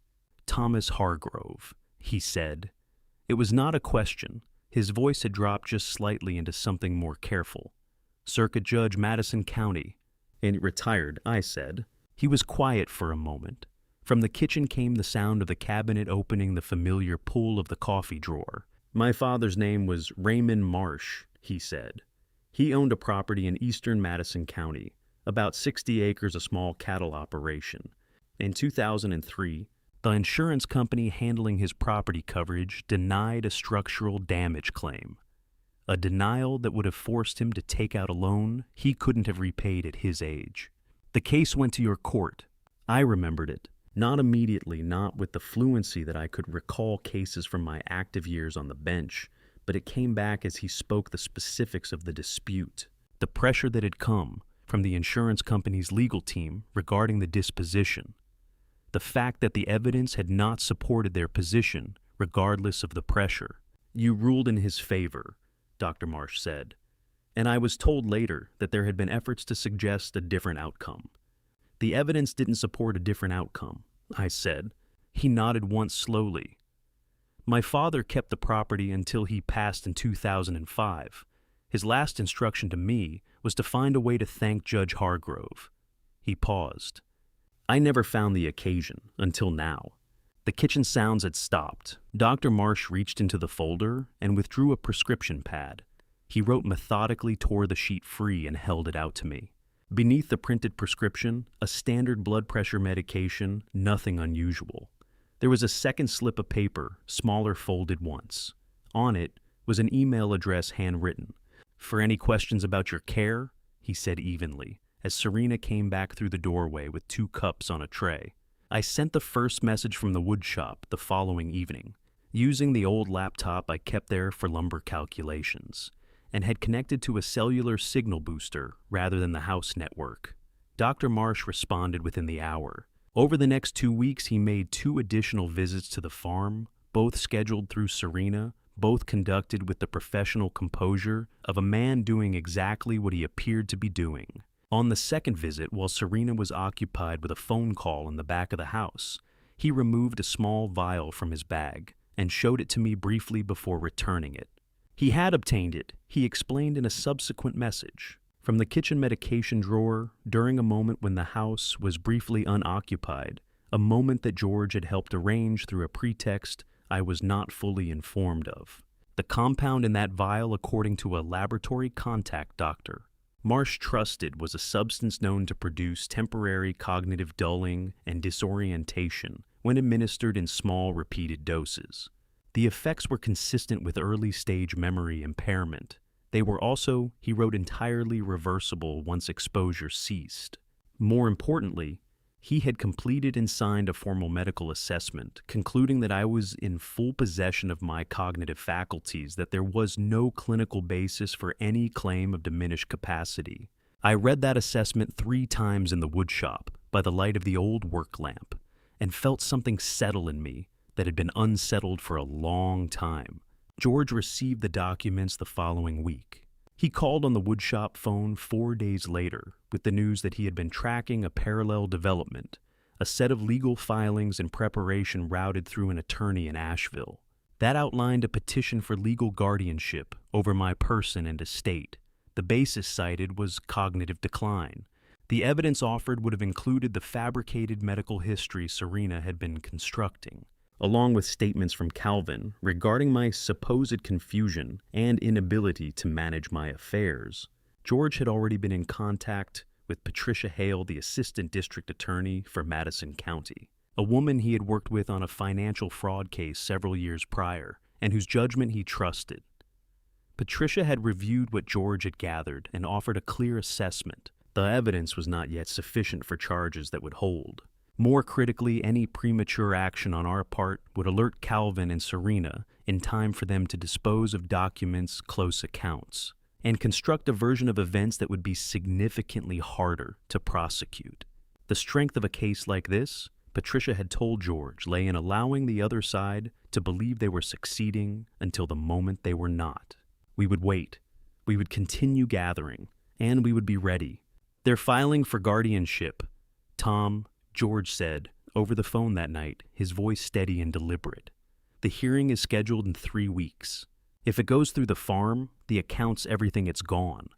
[SPEAKER 1] "Thomas Hargrove," he said. It was not a question. His voice had dropped just slightly into something more careful. "Circuit Judge, Madison County." "And retired," I said. He was quiet for a moment. From the kitchen came the sound of the cabinet opening, the familiar pull of the coffee drawer. "My father's name was Raymond Marsh," he said. "He owned a property in eastern Madison County, about 60 acres, a small cattle operation. In 2003, the insurance company handling his property coverage denied a structural damage claim, a denial that would have forced him to take out a loan he couldn't have repaid at his age. The case went to your court. I remembered it. Not immediately, not with the fluency that I could recall cases from my active years on the bench, but it came back as he spoke the specifics of the dispute, the pressure that had come from the insurance company's legal team regarding the disposition, the fact that the evidence had not supported their position regardless of the pressure. "You ruled in his favor," Dr. Marsh said, "and I was told later that there had been efforts to suggest a different outcome." "The evidence didn't support a different outcome," I said. He nodded once slowly. "My father kept the property until he passed in 2005. His last instruction to me was to find a way to thank Judge Hargrove." He paused. I never found the occasion until now. The kitchen sounds had stopped. Dr. Marsh reached into the folder and withdrew a prescription pad. He wrote methodically, tore the sheet free, and held it out to me. Beneath the printed prescription, a standard blood pressure medication, nothing unusual. There was a second slip of paper, smaller, folded once. On it was an email address handwritten. "For any questions about your care," he said evenly, as Serena came back through the doorway with 2 cups on a tray. I sent the first message from the woodshop the following evening, using the old laptop I kept there for lumber calculations, and had connected to a cellular signal booster rather than the house network. Dr. Marsh responded within the hour. Over the next 2 weeks, he made 2 additional visits to the farm, both scheduled through Serena, both conducted with the professional composure of a man doing exactly what he appeared to be doing. On the second visit, while Serena was occupied with a phone call in the back of the house, he removed a small vial from his bag and showed it to me briefly before returning it. He had obtained it, he explained in a subsequent message, from the kitchen medication drawer during a moment when the house was briefly unoccupied, a moment that George had helped arrange through a pretext I was not fully informed of. The compound in that vial, according to a laboratory contact doctor, Marsh trusted was a substance known to produce temporary cognitive dulling and disorientation when administered in small, repeated doses. The effects were consistent with early-stage memory impairment. They were also, he wrote, entirely reversible once exposure ceased. More importantly, he had completed and signed a formal medical assessment, concluding that I was in full possession of my cognitive faculties, that there was no clinical basis for any claim of diminished capacity. I read that assessment 3 times in the woodshop by the light of the old work lamp, and felt something settle in me that had been unsettled for a long time. George received the documents the following week. He called on the woodshop phone 4 days later with the news that he had been tracking a parallel development, a set of legal filings in preparation routed through an attorney in Asheville. That outlined a petition for legal guardianship over my person and estate. The basis cited was cognitive decline. The evidence offered would have included the fabricated medical history Serena had been constructing, along with statements from Calvin regarding my supposed confusion and inability to manage my affairs. George had already been in contact with Patricia Hale, the assistant district attorney for Madison County, a woman he had worked with on a financial fraud case several years prior, and whose judgment he trusted. Patricia had reviewed what George had gathered and offered a clear assessment. The evidence was not yet sufficient for charges that would hold. More critically, any premature action on our part would alert Calvin and Serena in time for them to dispose of documents, close accounts, and construct a version of events that would be significantly harder to prosecute. The strength of a case like this, Patricia had told George, lay in allowing the other side to believe they were succeeding until the moment they were not. We would wait. We would continue gathering, and we would be ready. They're filing for guardianship, Tom, George said over the phone that night, his voice steady and deliberate. The hearing is scheduled in 3 weeks. If it goes through the farm, the account's everything, it's gone.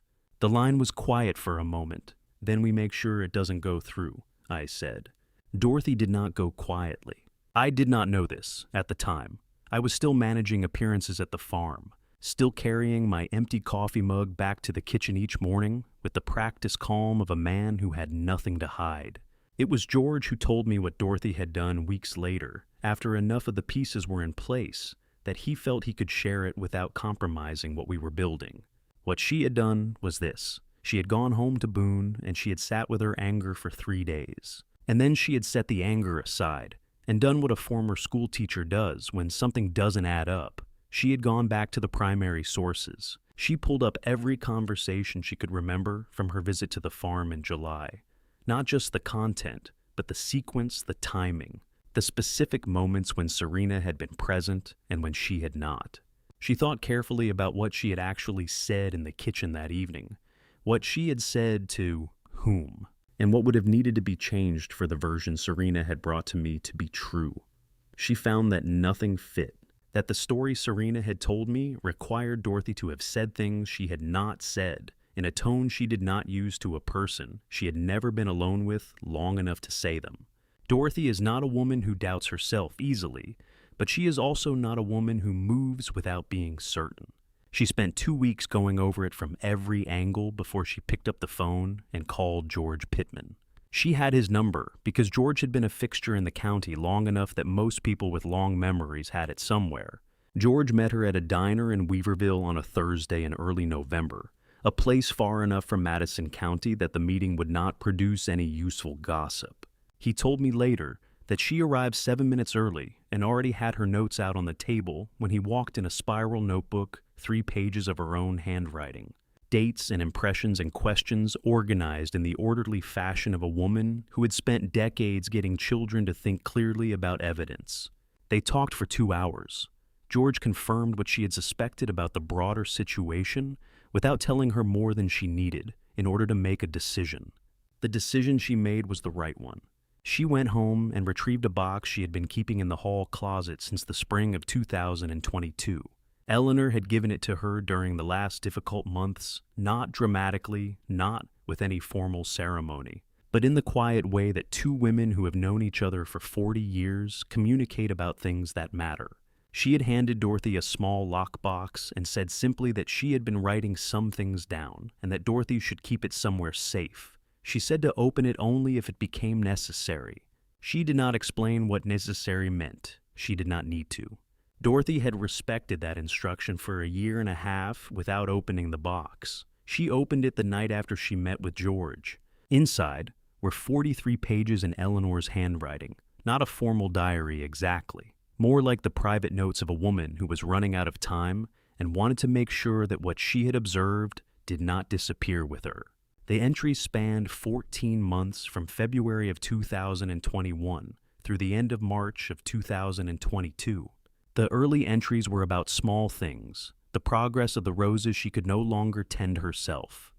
[SPEAKER 1] The line was quiet for a moment. Then we make sure it doesn't go through, I said. Dorothy did not go quietly. I did not know this at the time. I was still managing appearances at the farm, still carrying my empty coffee mug back to the kitchen each morning with the practiced calm of a man who had nothing to hide. It was George who told me what Dorothy had done weeks later, after enough of the pieces were in place, that he felt he could share it without compromising what we were building. What she had done was this. She had gone home to Boone, and she had sat with her anger for 3 days. And then she had set the anger aside, and done what a former school teacher does when something doesn't add up. She had gone back to the primary sources. She pulled up every conversation she could remember from her visit to the farm in July. Not just the content, but the sequence, the timing, the specific moments when Serena had been present and when she had not. She thought carefully about what she had actually said in the kitchen that evening, what she had said to whom, and what would have needed to be changed for the version Serena had brought to me to be true. She found that nothing fit, that the story Serena had told me required Dorothy to have said things she had not said, in a tone she did not use to a person she had never been alone with long enough to say them. Dorothy is not a woman who doubts herself easily, but she is also not a woman who moves without being certain. She spent 2 weeks going over it from every angle before she picked up the phone and called George Pittman. She had his number because George had been a fixture in the county long enough that most people with long memories had it somewhere. George met her at a diner in Weaverville on a Thursday in early November, a place far enough from Madison County that the meeting would not produce any useful gossip. He told me later that she arrived 7 minutes early and already had her notes out on the table when he walked in a spiral notebook, 3 pages of her own handwriting. Dates and impressions and questions organized in the orderly fashion of a woman who had spent decades getting children to think clearly about evidence. They talked for 2 hours. George confirmed what she had suspected about the broader situation without telling her more than she needed in order to make a decision. The decision she made was the right one. She went home and retrieved a box she had been keeping in the hall closet since the spring of 2022. Eleanor had given it to her during the last difficult months, not dramatically, not with any formal ceremony, but in the quiet way that 2 women who have known each other for 40 years communicate about things that matter. She had handed Dorothy a small lockbox and said simply that she had been writing some things down and that Dorothy should keep it somewhere safe. She said to open it only if it became necessary. She did not explain what necessary meant. She did not need to. Dorothy had respected that instruction for a year and a half without opening the box. She opened it the night after she met with George. Inside were 43 pages in Eleanor's handwriting, not a formal diary exactly. More like the private notes of a woman who was running out of time and wanted to make sure that what she had observed did not disappear with her. The entries spanned 14 months from February of 2021 through the end of March of 2022. The early entries were about small things, the progress of the roses she could no longer tend herself,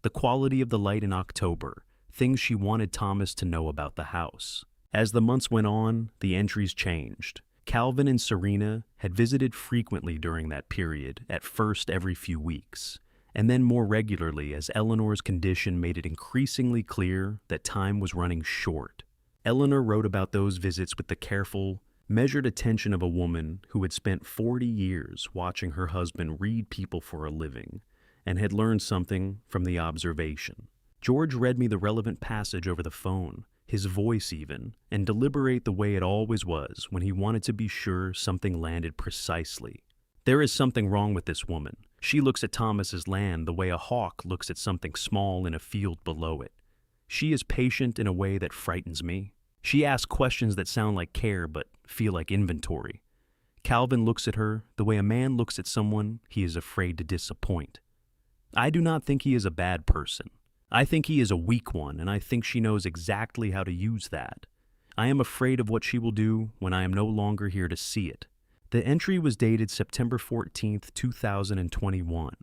[SPEAKER 1] the quality of the light in October, things she wanted Thomas to know about the house. As the months went on, the entries changed. Calvin and Serena had visited frequently during that period, at first every few weeks, and then more regularly as Eleanor's condition made it increasingly clear that time was running short. Eleanor wrote about those visits with the careful, measured attention of a woman who had spent 40 years watching her husband read people for a living and had learned something from the observation. George read me the relevant passage over the phone, his voice even, and deliberate the way it always was when he wanted to be sure something landed precisely. There is something wrong with this woman. She looks at Thomas's land the way a hawk looks at something small in a field below it. She is patient in a way that frightens me. She asks questions that sound like care but feel like inventory. Calvin looks at her the way a man looks at someone he is afraid to disappoint. I do not think he is a bad person. I think he is a weak one, and I think she knows exactly how to use that. I am afraid of what she will do when I am no longer here to see it. The entry was dated September 14th, 2021.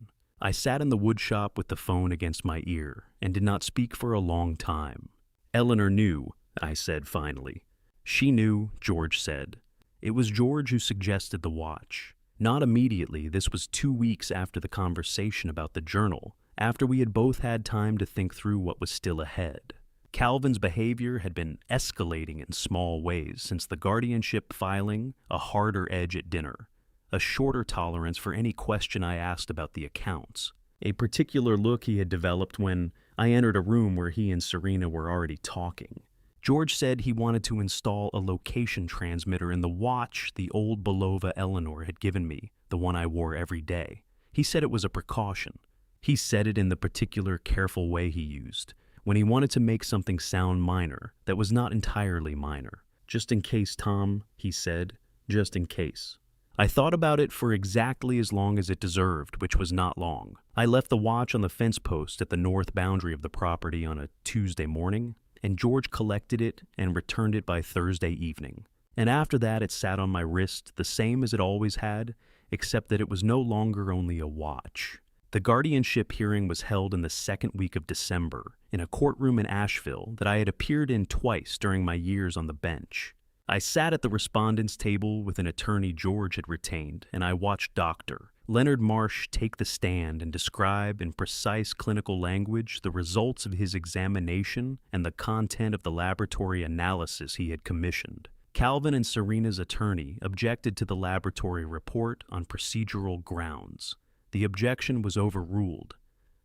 [SPEAKER 1] I sat in the woodshop with the phone against my ear and did not speak for a long time. Eleanor knew, I said finally. She knew, George said. It was George who suggested the watch. Not immediately, this was 2 weeks after the conversation about the journal, after we had both had time to think through what was still ahead. Calvin's behavior had been escalating in small ways since the guardianship filing, a harder edge at dinner, a shorter tolerance for any question I asked about the accounts, a particular look he had developed when I entered a room where he and Serena were already talking. George said he wanted to install a location transmitter in the watch the old Belova Eleanor had given me, the one I wore every day. He said it was a precaution. He said it in the particular careful way he used, when he wanted to make something sound minor that was not entirely minor. Just in case, Tom, he said, just in case. I thought about it for exactly as long as it deserved, which was not long. I left the watch on the fence post at the north boundary of the property on a Tuesday morning, and George collected it and returned it by Thursday evening. And after that it sat on my wrist the same as it always had, except that it was no longer only a watch. The guardianship hearing was held in the second week of December in a courtroom in Asheville that I had appeared in twice during my years on the bench. I sat at the respondent's table with an attorney George had retained, and I watched Dr. Leonard Marsh take the stand and describe in precise clinical language the results of his examination and the content of the laboratory analysis he had commissioned. Calvin and Serena's attorney objected to the laboratory report on procedural grounds. The objection was overruled.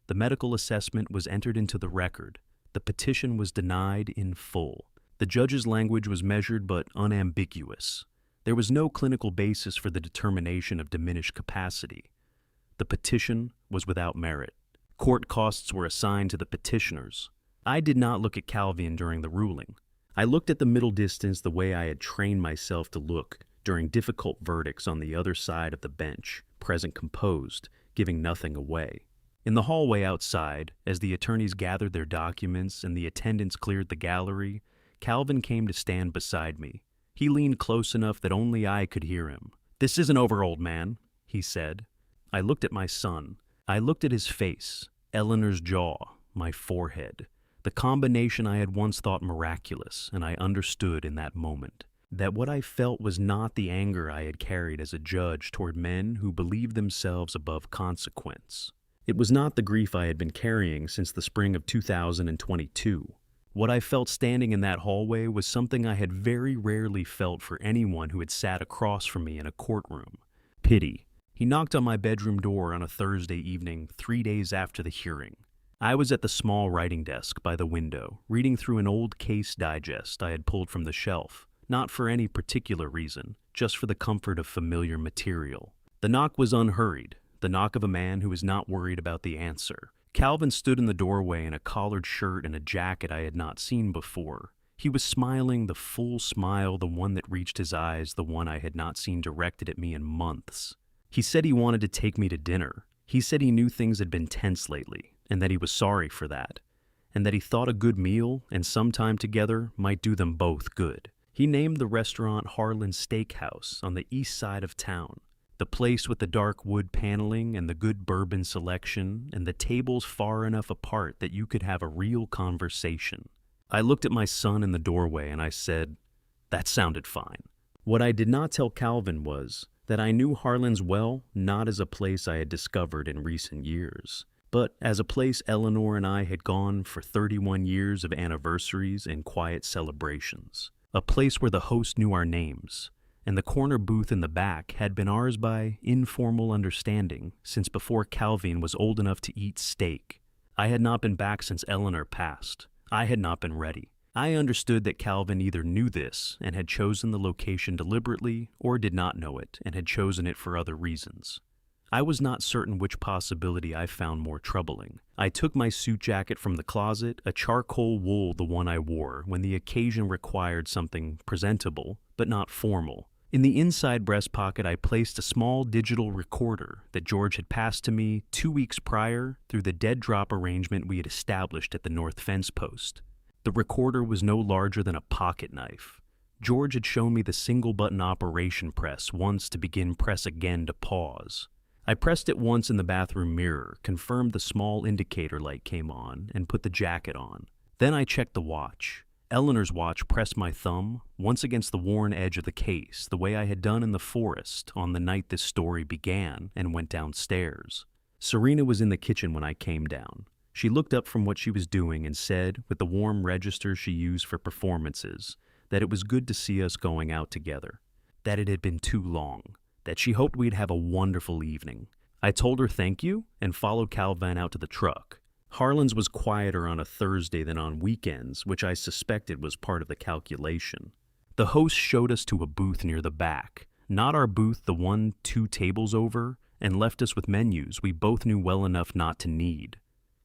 [SPEAKER 1] The medical assessment was entered into the record. The petition was denied in full. The judge's language was measured but unambiguous. There was no clinical basis for the determination of diminished capacity. The petition was without merit. Court costs were assigned to the petitioners. I did not look at Calvin during the ruling. I looked at the middle distance the way I had trained myself to look during difficult verdicts on the other side of the bench, present composed, giving nothing away. In the hallway outside, as the attorneys gathered their documents and the attendants cleared the gallery, Calvin came to stand beside me. He leaned close enough that only I could hear him. "This isn't over, old man," he said. I looked at my son. I looked at his face, Eleanor's jaw, my forehead, the combination I had once thought miraculous, and I understood in that moment that what I felt was not the anger I had carried as a judge toward men who believed themselves above consequence. It was not the grief I had been carrying since the spring of 2022. What I felt standing in that hallway was something I had very rarely felt for anyone who had sat across from me in a courtroom. Pity. He knocked on my bedroom door on a Thursday evening 3 days after the hearing. I was at the small writing desk by the window, reading through an old case digest I had pulled from the shelf, not for any particular reason, just for the comfort of familiar material. The knock was unhurried, the knock of a man who was not worried about the answer. Calvin stood in the doorway in a collared shirt and a jacket I had not seen before. He was smiling, the full smile, the one that reached his eyes, the one I had not seen directed at me in months. He said he wanted to take me to dinner. He said he knew things had been tense lately, and that he was sorry for that, and that he thought a good meal and some time together might do them both good. He named the restaurant Harlan's Steakhouse on the east side of town, the place with the dark wood paneling and the good bourbon selection and the tables far enough apart that you could have a real conversation. I looked at my son in the doorway and I said, that sounded fine. What I did not tell Calvin was that I knew Harlan's well, not as a place I had discovered in recent years, but as a place Eleanor and I had gone for 31 years of anniversaries and quiet celebrations. A place where the host knew our names, and the corner booth in the back had been ours by informal understanding since before Calvin was old enough to eat steak. I had not been back since Eleanor passed. I had not been ready. I understood that Calvin either knew this and had chosen the location deliberately or did not know it and had chosen it for other reasons. I was not certain which possibility I found more troubling. I took my suit jacket from the closet, a charcoal wool the one I wore when the occasion required something presentable, but not formal. In the inside breast pocket I placed a small digital recorder that George had passed to me 2 weeks prior through the dead drop arrangement we had established at the north fence post. The recorder was no larger than a pocket knife. George had shown me the single-button operation press once to begin, press again to pause. I pressed it once in the bathroom mirror, confirmed the small indicator light came on, and put the jacket on. Then I checked the watch. Eleanor's watch pressed my thumb, once against the worn edge of the case, the way I had done in the forest on the night this story began, and went downstairs. Serena was in the kitchen when I came down. She looked up from what she was doing and said, with the warm register she used for performances, that it was good to see us going out together, that it had been too long, that she hoped we'd have a wonderful evening. I told her thank you and followed Calvin out to the truck. Harlan's was quieter on a Thursday than on weekends, which I suspected was part of the calculation. The host showed us to a booth near the back, not our booth the one 2 tables over, and left us with menus we both knew well enough not to need.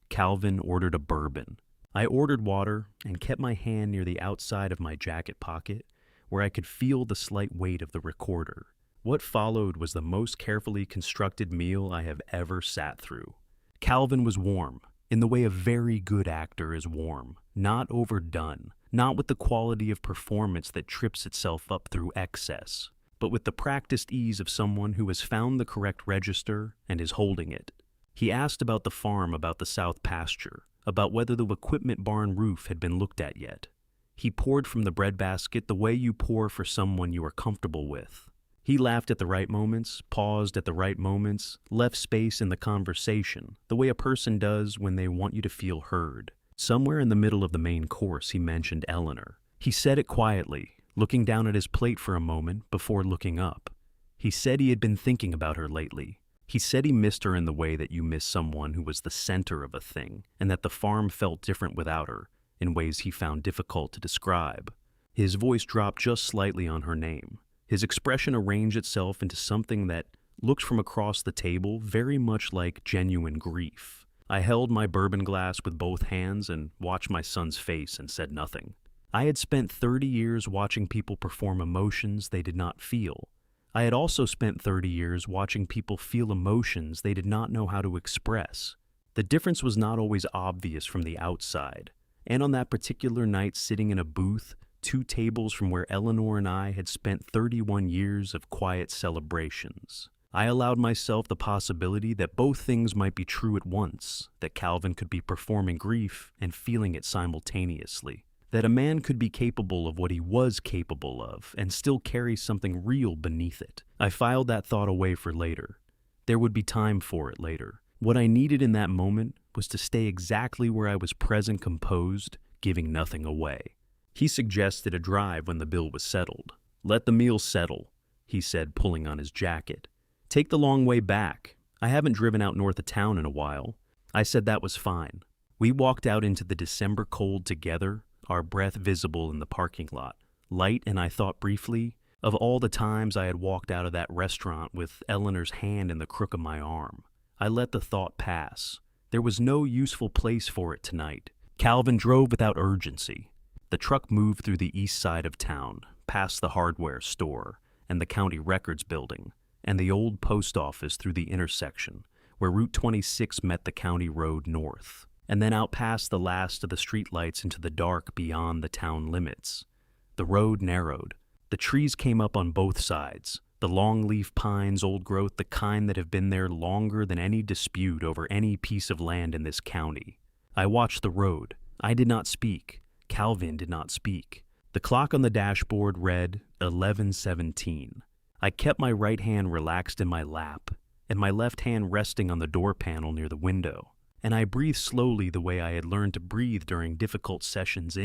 [SPEAKER 1] Calvin ordered a bourbon. I ordered water and kept my hand near the outside of my jacket pocket, where I could feel the slight weight of the recorder. What followed was the most carefully constructed meal I have ever sat through. Calvin was warm, in the way a very good actor is warm, not overdone, not with the quality of performance that trips itself up through excess, but with the practiced ease of someone who has found the correct register and is holding it. He asked about the farm, about the south pasture, about whether the equipment barn roof had been looked at yet. He poured from the breadbasket the way you pour for someone you are comfortable with. He laughed at the right moments, paused at the right moments, left space in the conversation, the way a person does when they want you to feel heard. Somewhere in the middle of the main course, he mentioned Eleanor. He said it quietly, looking down at his plate for a moment before looking up. He said he had been thinking about her lately. He said he missed her in the way that you miss someone who was the center of a thing, and that the farm felt different without her, in ways he found difficult to describe. His voice dropped just slightly on her name. His expression arranged itself into something that looked from across the table very much like genuine grief. I held my bourbon glass with both hands and watched my son's face and said nothing. I had spent 30 years watching people perform emotions they did not feel. I had also spent 30 years watching people feel emotions they did not know how to express. The difference was not always obvious from the outside, and on that particular night sitting in a booth, 2 tables from where Eleanor and I had spent 31 years of quiet celebrations, I allowed myself the possibility that both things might be true at once, that Calvin could be performing grief and feeling it simultaneously, that a man could be capable of what he was capable of and still carry something real beneath it. I filed that thought away for later. There would be time for it later. What I needed in that moment was to stay exactly where I was present, composed, giving nothing away. He suggested a drive when the bill was settled. "Let the meal settle," he said, pulling on his jacket. "Take the long way back. I haven't driven out north of town in a while." I said that was fine. We walked out into the December cold together, our breath visible in the parking lot. Light, and I thought briefly of all the times I had walked out of that restaurant with Eleanor's hand in the crook of my arm. I let the thought pass. There was no useful place for it tonight. Calvin drove without urgency. The truck moved through the east side of town, past the hardware store and the county records building, and the old post office through the intersection, where Route 26 met the county road north, and then out past the last of the streetlights into the dark beyond the town limits. The road narrowed. The trees came up on both sides, the long-leaf pines, old growth, the kind that have been there longer than any dispute over any piece of land in this county. I watched the road. I did not speak. Calvin did not speak. The clock on the dashboard read 11:17. I kept my right hand relaxed in my lap, and my left hand resting on the door panel near the window, and I breathed slowly the way I had learned to breathe during difficult sessions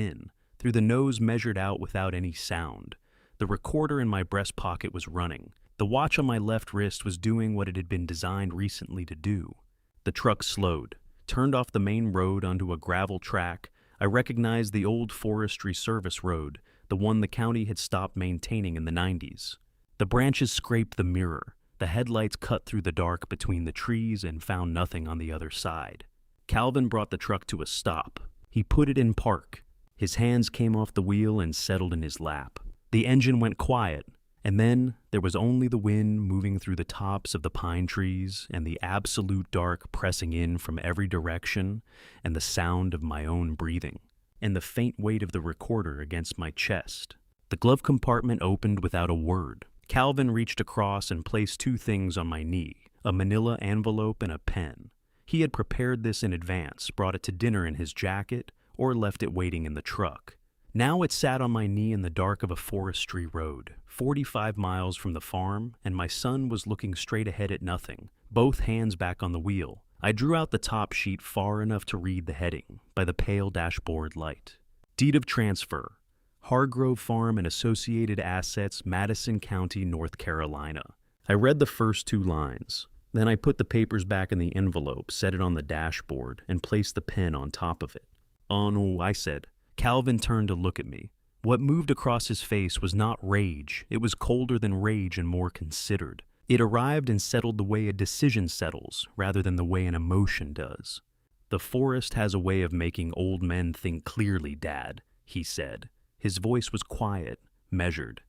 [SPEAKER 1] through the nose measured out without any sound. The recorder in my breast pocket was running. The watch on my left wrist was doing what it had been designed recently to do. The truck slowed, turned off the main road onto a gravel track. I recognized the old forestry service road, the one the county had stopped maintaining in the 90s. The branches scraped the mirror. The headlights cut through the dark between the trees and found nothing on the other side. Calvin brought the truck to a stop. He put it in park. His hands came off the wheel and settled in his lap. The engine went quiet, and then there was only the wind moving through the tops of the pine trees and the absolute dark pressing in from every direction and the sound of my own breathing and the faint weight of the recorder against my chest. The glove compartment opened without a word. Calvin reached across and placed two things on my knee, a manila envelope and a pen. He had prepared this in advance, brought it to dinner in his jacket, or left it waiting in the truck. Now it sat on my knee in the dark of a forestry road, 45 miles from the farm, and my son was looking straight ahead at nothing, both hands back on the wheel. I drew out the top sheet far enough to read the heading by the pale dashboard light. Deed of transfer, Hargrove Farm and Associated Assets, Madison County, North Carolina. I read the first two lines. Then I put the papers back in the envelope, set it on the dashboard, and placed the pen on top of it. "Oh no," I said. Calvin turned to look at me. What moved across his face was not rage. It was colder than rage and more considered. It arrived and settled the way a decision settles, rather than the way an emotion does. "The forest has a way of making old men think clearly, Dad," he said. His voice was quiet, measured.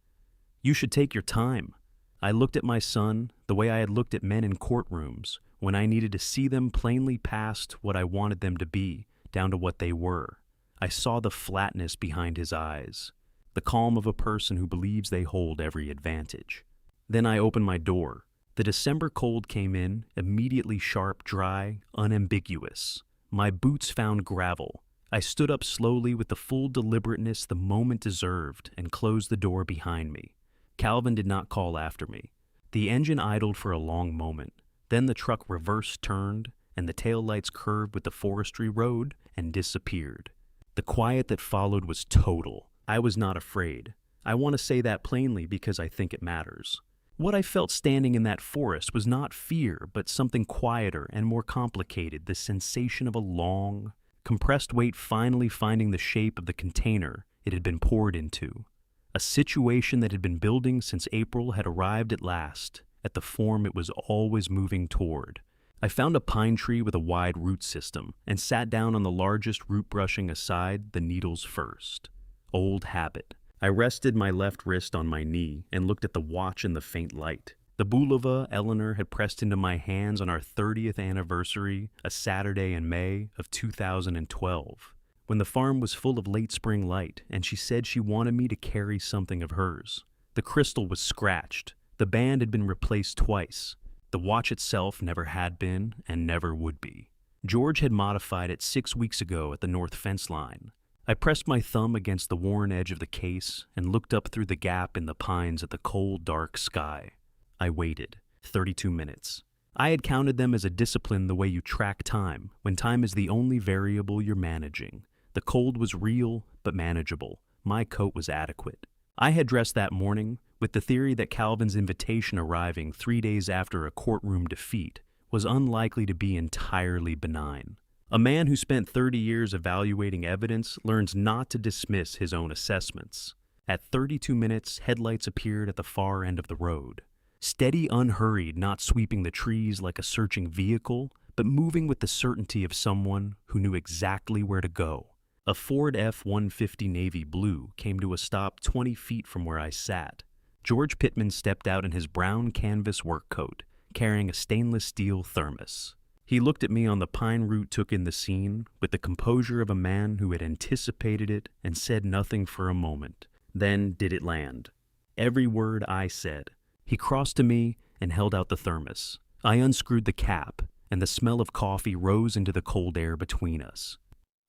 [SPEAKER 1] "You should take your time." I looked at my son the way I had looked at men in courtrooms, when I needed to see them plainly past what I wanted them to be, down to what they were. I saw the flatness behind his eyes, the calm of a person who believes they hold every advantage. Then I opened my door. The December cold came in, immediately sharp, dry, unambiguous. My boots found gravel. I stood up slowly with the full deliberateness the moment deserved and closed the door behind me. Calvin did not call after me. The engine idled for a long moment. Then the truck reverse turned, and the taillights curved with the forestry road and disappeared. The quiet that followed was total. I was not afraid. I want to say that plainly because I think it matters. What I felt standing in that forest was not fear, but something quieter and more complicated, the sensation of a long, compressed weight finally finding the shape of the container it had been poured into. A situation that had been building since April had arrived at last, at the form it was always moving toward. I found a pine tree with a wide root system and sat down on the largest root, brushing aside the needles first. Old habit. I rested my left wrist on my knee and looked at the watch in the faint light. The bulova Eleanor had pressed into my hands on our 30th anniversary, a Saturday in May of 2012, when the farm was full of late spring light, and she said she wanted me to carry something of hers. The crystal was scratched. The band had been replaced twice. The watch itself never had been and never would be. George had modified it 6 weeks ago at the north fence line. I pressed my thumb against the worn edge of the case and looked up through the gap in the pines at the cold, dark sky. I waited. 32 minutes. I had counted them as a discipline the way you track time, when time is the only variable you're managing. The cold was real, but manageable. My coat was adequate. I had dressed that morning with the theory that Calvin's invitation arriving 3 days after a courtroom defeat was unlikely to be entirely benign. A man who spent 30 years evaluating evidence learns not to dismiss his own assessments. At 32 minutes, headlights appeared at the far end of the road. Steady, unhurried, not sweeping the trees like a searching vehicle, but moving with the certainty of someone who knew exactly where to go. A Ford F-150 navy blue came to a stop 20 feet from where I sat. George Pittman stepped out in his brown canvas work coat, carrying a stainless steel thermos. He looked at me on the pine root, took in the scene with the composure of a man who had anticipated it and said nothing for a moment. Then did it land. Every word I said. He crossed to me and held out the thermos. I unscrewed the cap, and the smell of coffee rose into the cold air between us.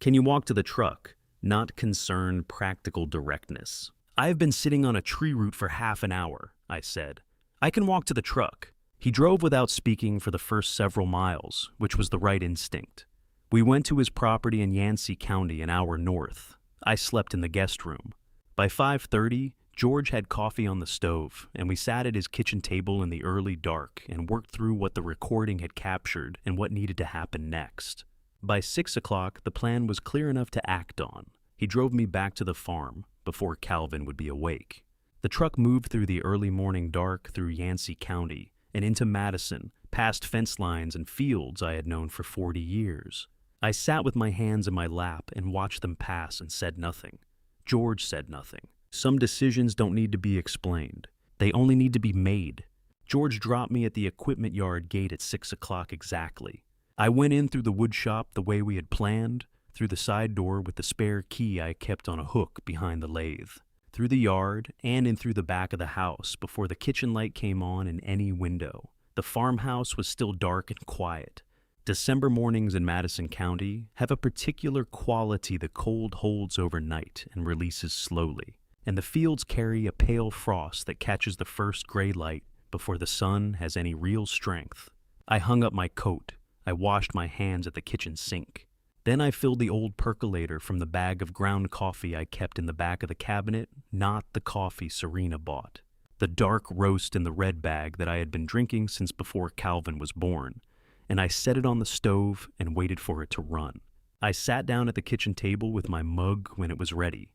[SPEAKER 1] "Can you walk to the truck?" Not concerned, practical directness. "I have been sitting on a tree root for half an hour," I said. "I can walk to the truck." He drove without speaking for the first several miles, which was the right instinct. We went to his property in Yancey County, an hour north. I slept in the guest room. By 5:30, George had coffee on the stove, and we sat at his kitchen table in the early dark and worked through what the recording had captured and what needed to happen next. By 6 o'clock, the plan was clear enough to act on. He drove me back to the farm before Calvin would be awake. The truck moved through the early morning dark through Yancey County and into Madison, past fence lines and fields I had known for 40 years. I sat with my hands in my lap and watched them pass and said nothing. George said nothing. Some decisions don't need to be explained. They only need to be made. George dropped me at the equipment yard gate at 6 o'clock exactly. I went in through the wood shop the way we had planned, through the side door with the spare key I kept on a hook behind the lathe, through the yard and in through the back of the house before the kitchen light came on in any window. The farmhouse was still dark and quiet. December mornings in Madison County have a particular quality the cold holds overnight and releases slowly, and the fields carry a pale frost that catches the first gray light before the sun has any real strength. I hung up my coat. I washed my hands at the kitchen sink. Then I filled the old percolator from the bag of ground coffee I kept in the back of the cabinet, not the coffee Serena bought. The dark roast in the red bag that I had been drinking since before Calvin was born, and I set it on the stove and waited for it to run. I sat down at the kitchen table with my mug when it was ready,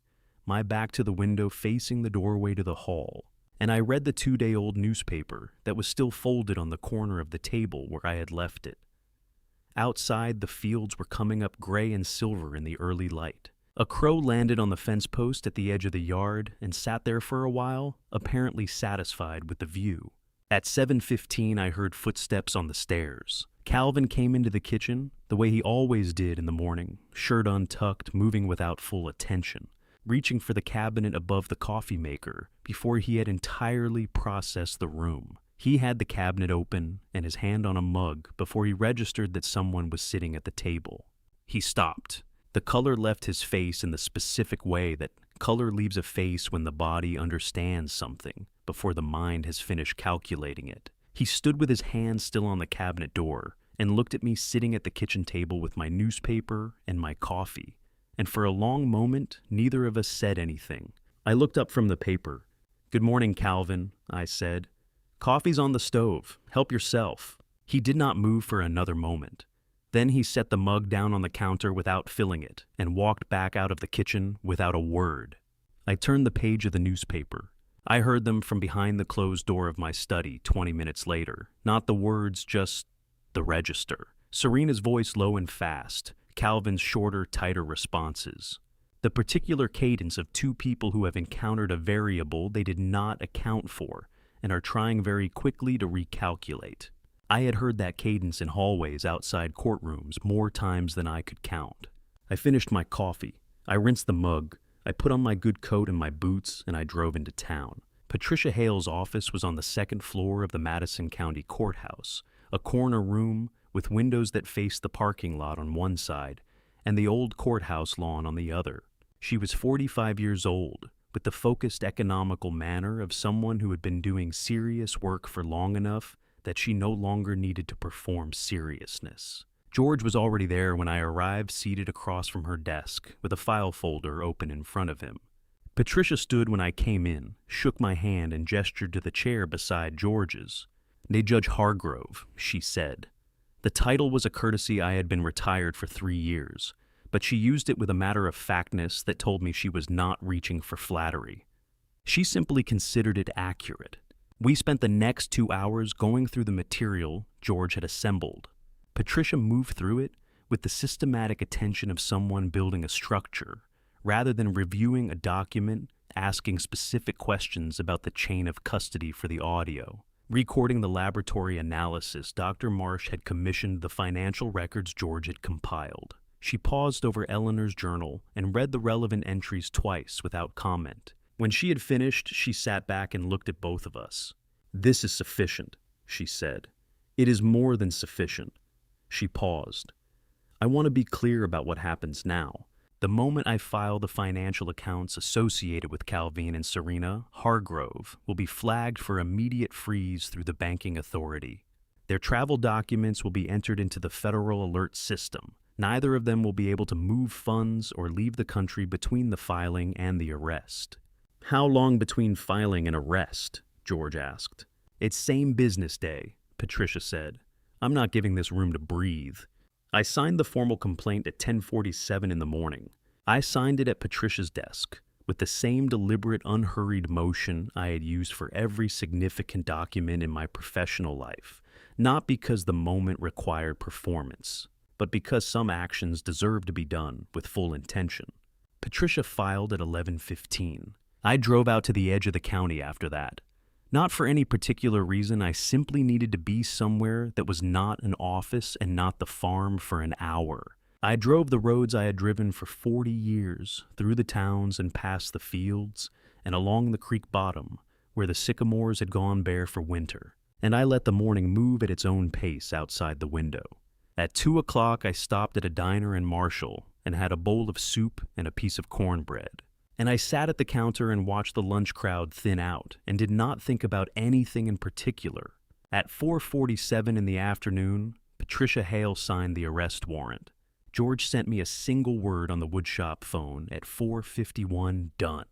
[SPEAKER 1] my back to the window facing the doorway to the hall, and I read the 2-day-old newspaper that was still folded on the corner of the table where I had left it. Outside, the fields were coming up gray and silver in the early light. A crow landed on the fence post at the edge of the yard and sat there for a while, apparently satisfied with the view. At 7:15, I heard footsteps on the stairs. Calvin came into the kitchen, the way he always did in the morning, shirt untucked, moving without full attention, reaching for the cabinet above the coffee maker before he had entirely processed the room. He had the cabinet open and his hand on a mug before he registered that someone was sitting at the table. He stopped. The color left his face in the specific way that color leaves a face when the body understands something before the mind has finished calculating it. He stood with his hand still on the cabinet door and looked at me sitting at the kitchen table with my newspaper and my coffee. And for a long moment, neither of us said anything. I looked up from the paper. "Good morning, Calvin," I said. "Coffee's on the stove. Help yourself." He did not move for another moment. Then he set the mug down on the counter without filling it and walked back out of the kitchen without a word. I turned the page of the newspaper. I heard them from behind the closed door of my study 20 minutes later. Not the words, just the register. Serena's voice low and fast, Calvin's shorter, tighter responses. The particular cadence of two people who have encountered a variable they did not account for and are trying very quickly to recalculate. I had heard that cadence in hallways outside courtrooms more times than I could count. I finished my coffee. I rinsed the mug. I put on my good coat and my boots, and I drove into town. Patricia Hale's office was on the second floor of the Madison County Courthouse, a corner room with windows that faced the parking lot on one side and the old courthouse lawn on the other. She was 45 years old, with the focused economical manner of someone who had been doing serious work for long enough that she no longer needed to perform seriousness. George was already there when I arrived, seated across from her desk, with a file folder open in front of him. Patricia stood when I came in, shook my hand, and gestured to the chair beside George's. "Ne Judge Hargrove," she said. The title was a courtesy I had been retired for 3 years, but she used it with a matter-of-factness that told me she was not reaching for flattery. She simply considered it accurate. We spent the next 2 hours going through the material George had assembled. Patricia moved through it with the systematic attention of someone building a structure, rather than reviewing a document, asking specific questions about the chain of custody for the audio. Recording the laboratory analysis, Dr. Marsh had commissioned the financial records George had compiled. She paused over Eleanor's journal and read the relevant entries twice without comment. When she had finished, she sat back and looked at both of us. "This is sufficient," she said. "It is more than sufficient." She paused. "I want to be clear about what happens now. The moment I file the financial accounts associated with Calvin and Serena, Hargrove will be flagged for immediate freeze through the banking authority. Their travel documents will be entered into the federal alert system. Neither of them will be able to move funds or leave the country between the filing and the arrest." "How long between filing and arrest?" George asked. "It's same business day," Patricia said. "I'm not giving this room to breathe." I signed the formal complaint at 10:47 in the morning. I signed it at Patricia's desk, with the same deliberate, unhurried motion I had used for every significant document in my professional life, not because the moment required performance, but because some actions deserve to be done with full intention. Patricia filed at 11:15. I drove out to the edge of the county after that. Not for any particular reason, I simply needed to be somewhere that was not an office and not the farm for an hour. I drove the roads I had driven for 40 years, through the towns and past the fields, and along the creek bottom, where the sycamores had gone bare for winter, and I let the morning move at its own pace outside the window. At 2 o'clock, I stopped at a diner in Marshall and had a bowl of soup and a piece of cornbread. And I sat at the counter and watched the lunch crowd thin out and did not think about anything in particular. At 4:47 in the afternoon, Patricia Hale signed the arrest warrant. George sent me a single word on the woodshop phone at 4:51, "Done."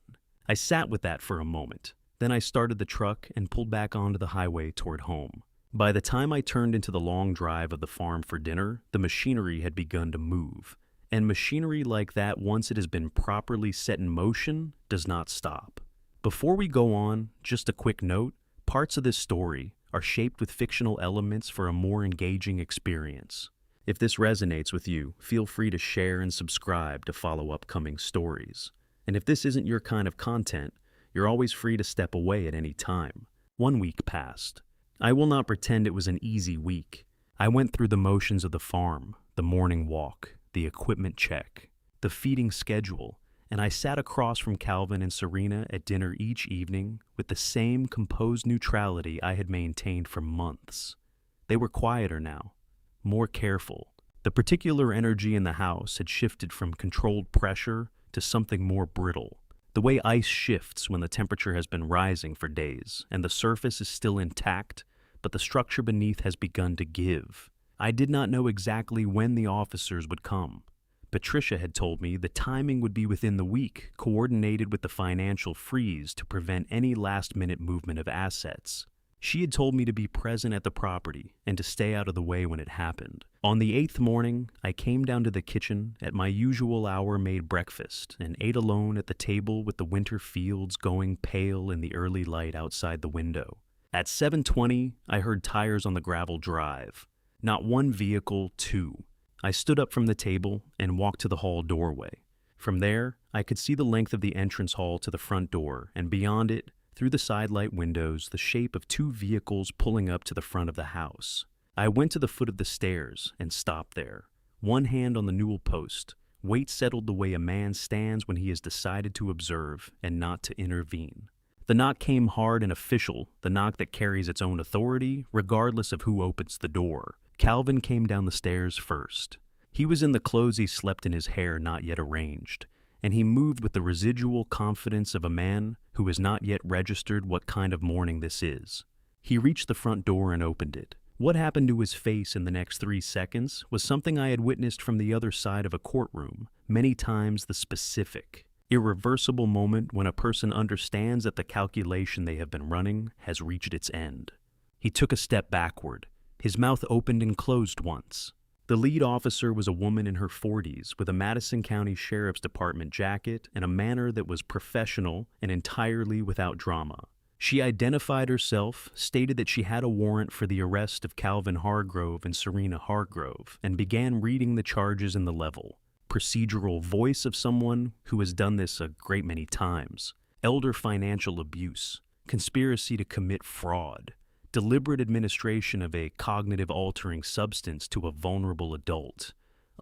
[SPEAKER 1] I sat with that for a moment. Then I started the truck and pulled back onto the highway toward home. By the time I turned into the long drive of the farm for dinner, the machinery had begun to move. And machinery like that, once it has been properly set in motion, does not stop. Before we go on, just a quick note, parts of this story are shaped with fictional elements for a more engaging experience. If this resonates with you, feel free to share and subscribe to follow upcoming stories. And if this isn't your kind of content, you're always free to step away at any time. 1 week passed. I will not pretend it was an easy week. I went through the motions of the farm, the morning walk, the equipment check, the feeding schedule, and I sat across from Calvin and Serena at dinner each evening with the same composed neutrality I had maintained for months. They were quieter now, more careful. The particular energy in the house had shifted from controlled pressure to something more brittle. The way ice shifts when the temperature has been rising for days and the surface is still intact, but the structure beneath has begun to give. I did not know exactly when the officers would come. Patricia had told me the timing would be within the week, coordinated with the financial freeze to prevent any last-minute movement of assets. She had told me to be present at the property and to stay out of the way when it happened. On the 8th morning, I came down to the kitchen at my usual hour, made breakfast, and ate alone at the table with the winter fields going pale in the early light outside the window. At 7:20, I heard tires on the gravel drive. Not one vehicle, two. I stood up from the table and walked to the hall doorway. From there, I could see the length of the entrance hall to the front door, and beyond it, through the sidelight windows, the shape of 2 vehicles pulling up to the front of the house. I went to the foot of the stairs and stopped there, one hand on the newel post, weight settled the way a man stands when he has decided to observe and not to intervene. The knock came hard and official, the knock that carries its own authority, regardless of who opens the door. Calvin came down the stairs first. He was in the clothes he slept in, his hair not yet arranged, and he moved with the residual confidence of a man who has not yet registered what kind of morning this is. He reached the front door and opened it, What happened to his face in the next 3 seconds was something I had witnessed from the other side of a courtroom, many times the specific, irreversible moment when a person understands that the calculation they have been running has reached its end. He took a step backward. His mouth opened and closed once. The lead officer was a woman in her 40s with a Madison County Sheriff's Department jacket and a manner that was professional and entirely without drama. She identified herself, stated that she had a warrant for the arrest of Calvin Hargrove and Serena Hargrove, and began reading the charges in the level. Procedural voice of someone who has done this a great many times. Elder financial abuse. Conspiracy to commit fraud. Deliberate administration of a cognitive-altering substance to a vulnerable adult.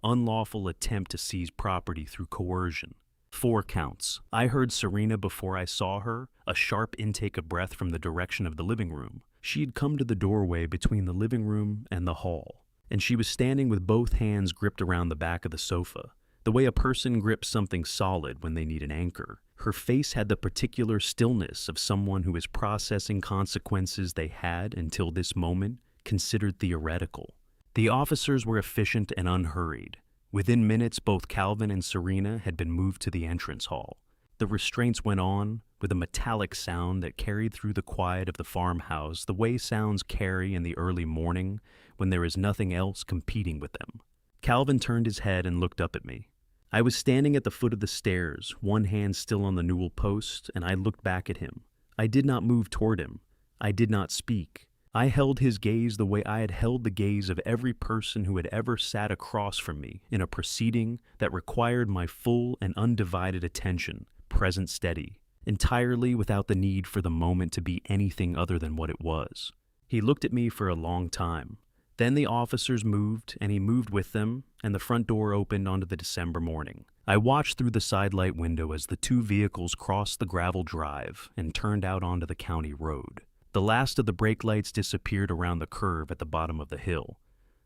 [SPEAKER 1] Unlawful attempt to seize property through coercion. 4 counts. I heard Serena before I saw her, a sharp intake of breath from the direction of the living room. She had come to the doorway between the living room and the hall, and she was standing with both hands gripped around the back of the sofa, the way a person grips something solid when they need an anchor. Her face had the particular stillness of someone who is processing consequences they had, until this moment, considered theoretical. The officers were efficient and unhurried. Within minutes, both Calvin and Serena had been moved to the entrance hall. The restraints went on, with a metallic sound that carried through the quiet of the farmhouse the way sounds carry in the early morning when there is nothing else competing with them. Calvin turned his head and looked up at me. I was standing at the foot of the stairs, one hand still on the newel post, and I looked back at him. I did not move toward him. I did not speak. I held his gaze the way I had held the gaze of every person who had ever sat across from me in a proceeding that required my full and undivided attention, present steady, entirely without the need for the moment to be anything other than what it was. He looked at me for a long time. Then the officers moved, and he moved with them, and the front door opened onto the December morning. I watched through the sidelight window as the 2 vehicles crossed the gravel drive and turned out onto the county road. The last of the brake lights disappeared around the curve at the bottom of the hill.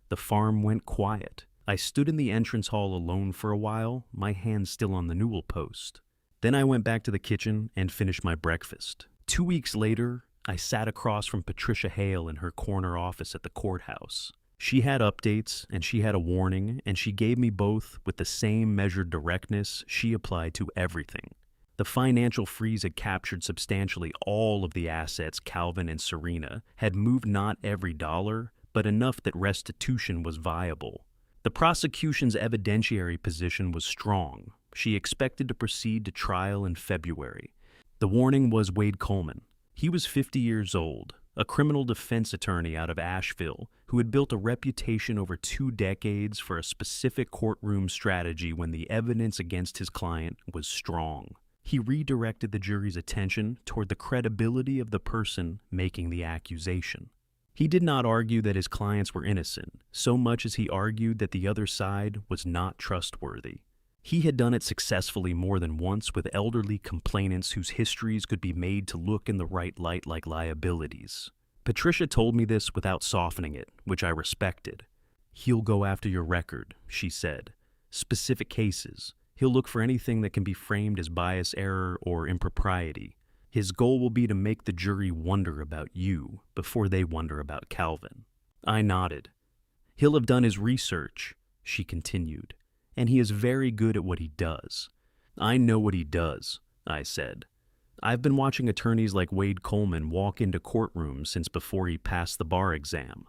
[SPEAKER 1] The farm went quiet. I stood in the entrance hall alone for a while, my hand still on the newel post. Then I went back to the kitchen and finished my breakfast. 2 weeks later, I sat across from Patricia Hale in her corner office at the courthouse. She had updates, and she had a warning, and she gave me both with the same measured directness she applied to everything. The financial freeze had captured substantially all of the assets Calvin and Serena had moved, not every dollar, but enough that restitution was viable. The prosecution's evidentiary position was strong. She expected to proceed to trial in February. The warning was Wade Coleman. He was 50 years old, a criminal defense attorney out of Asheville who had built a reputation over 2 decades for a specific courtroom strategy when the evidence against his client was strong. He redirected the jury's attention toward the credibility of the person making the accusation. He did not argue that his clients were innocent, so much as he argued that the other side was not trustworthy. He had done it successfully more than once with elderly complainants whose histories could be made to look in the right light like liabilities. Patricia told me this without softening it, which I respected. "He'll go after your record," she said. "Specific cases. He'll look for anything that can be framed as bias, error, or impropriety. His goal will be to make the jury wonder about you before they wonder about Calvin." I nodded. "He'll have done his research," she continued, "and he is very good at what he does." "I know what he does," I said. "I've been watching attorneys like Wade Coleman walk into courtrooms since before he passed the bar exam."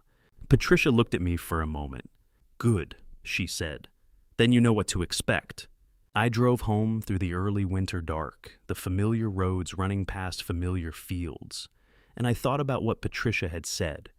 [SPEAKER 1] Patricia looked at me for a moment. "Good," she said. "Then you know what to expect." I drove home through the early winter dark, the familiar roads running past familiar fields, and I thought about what Patricia had said.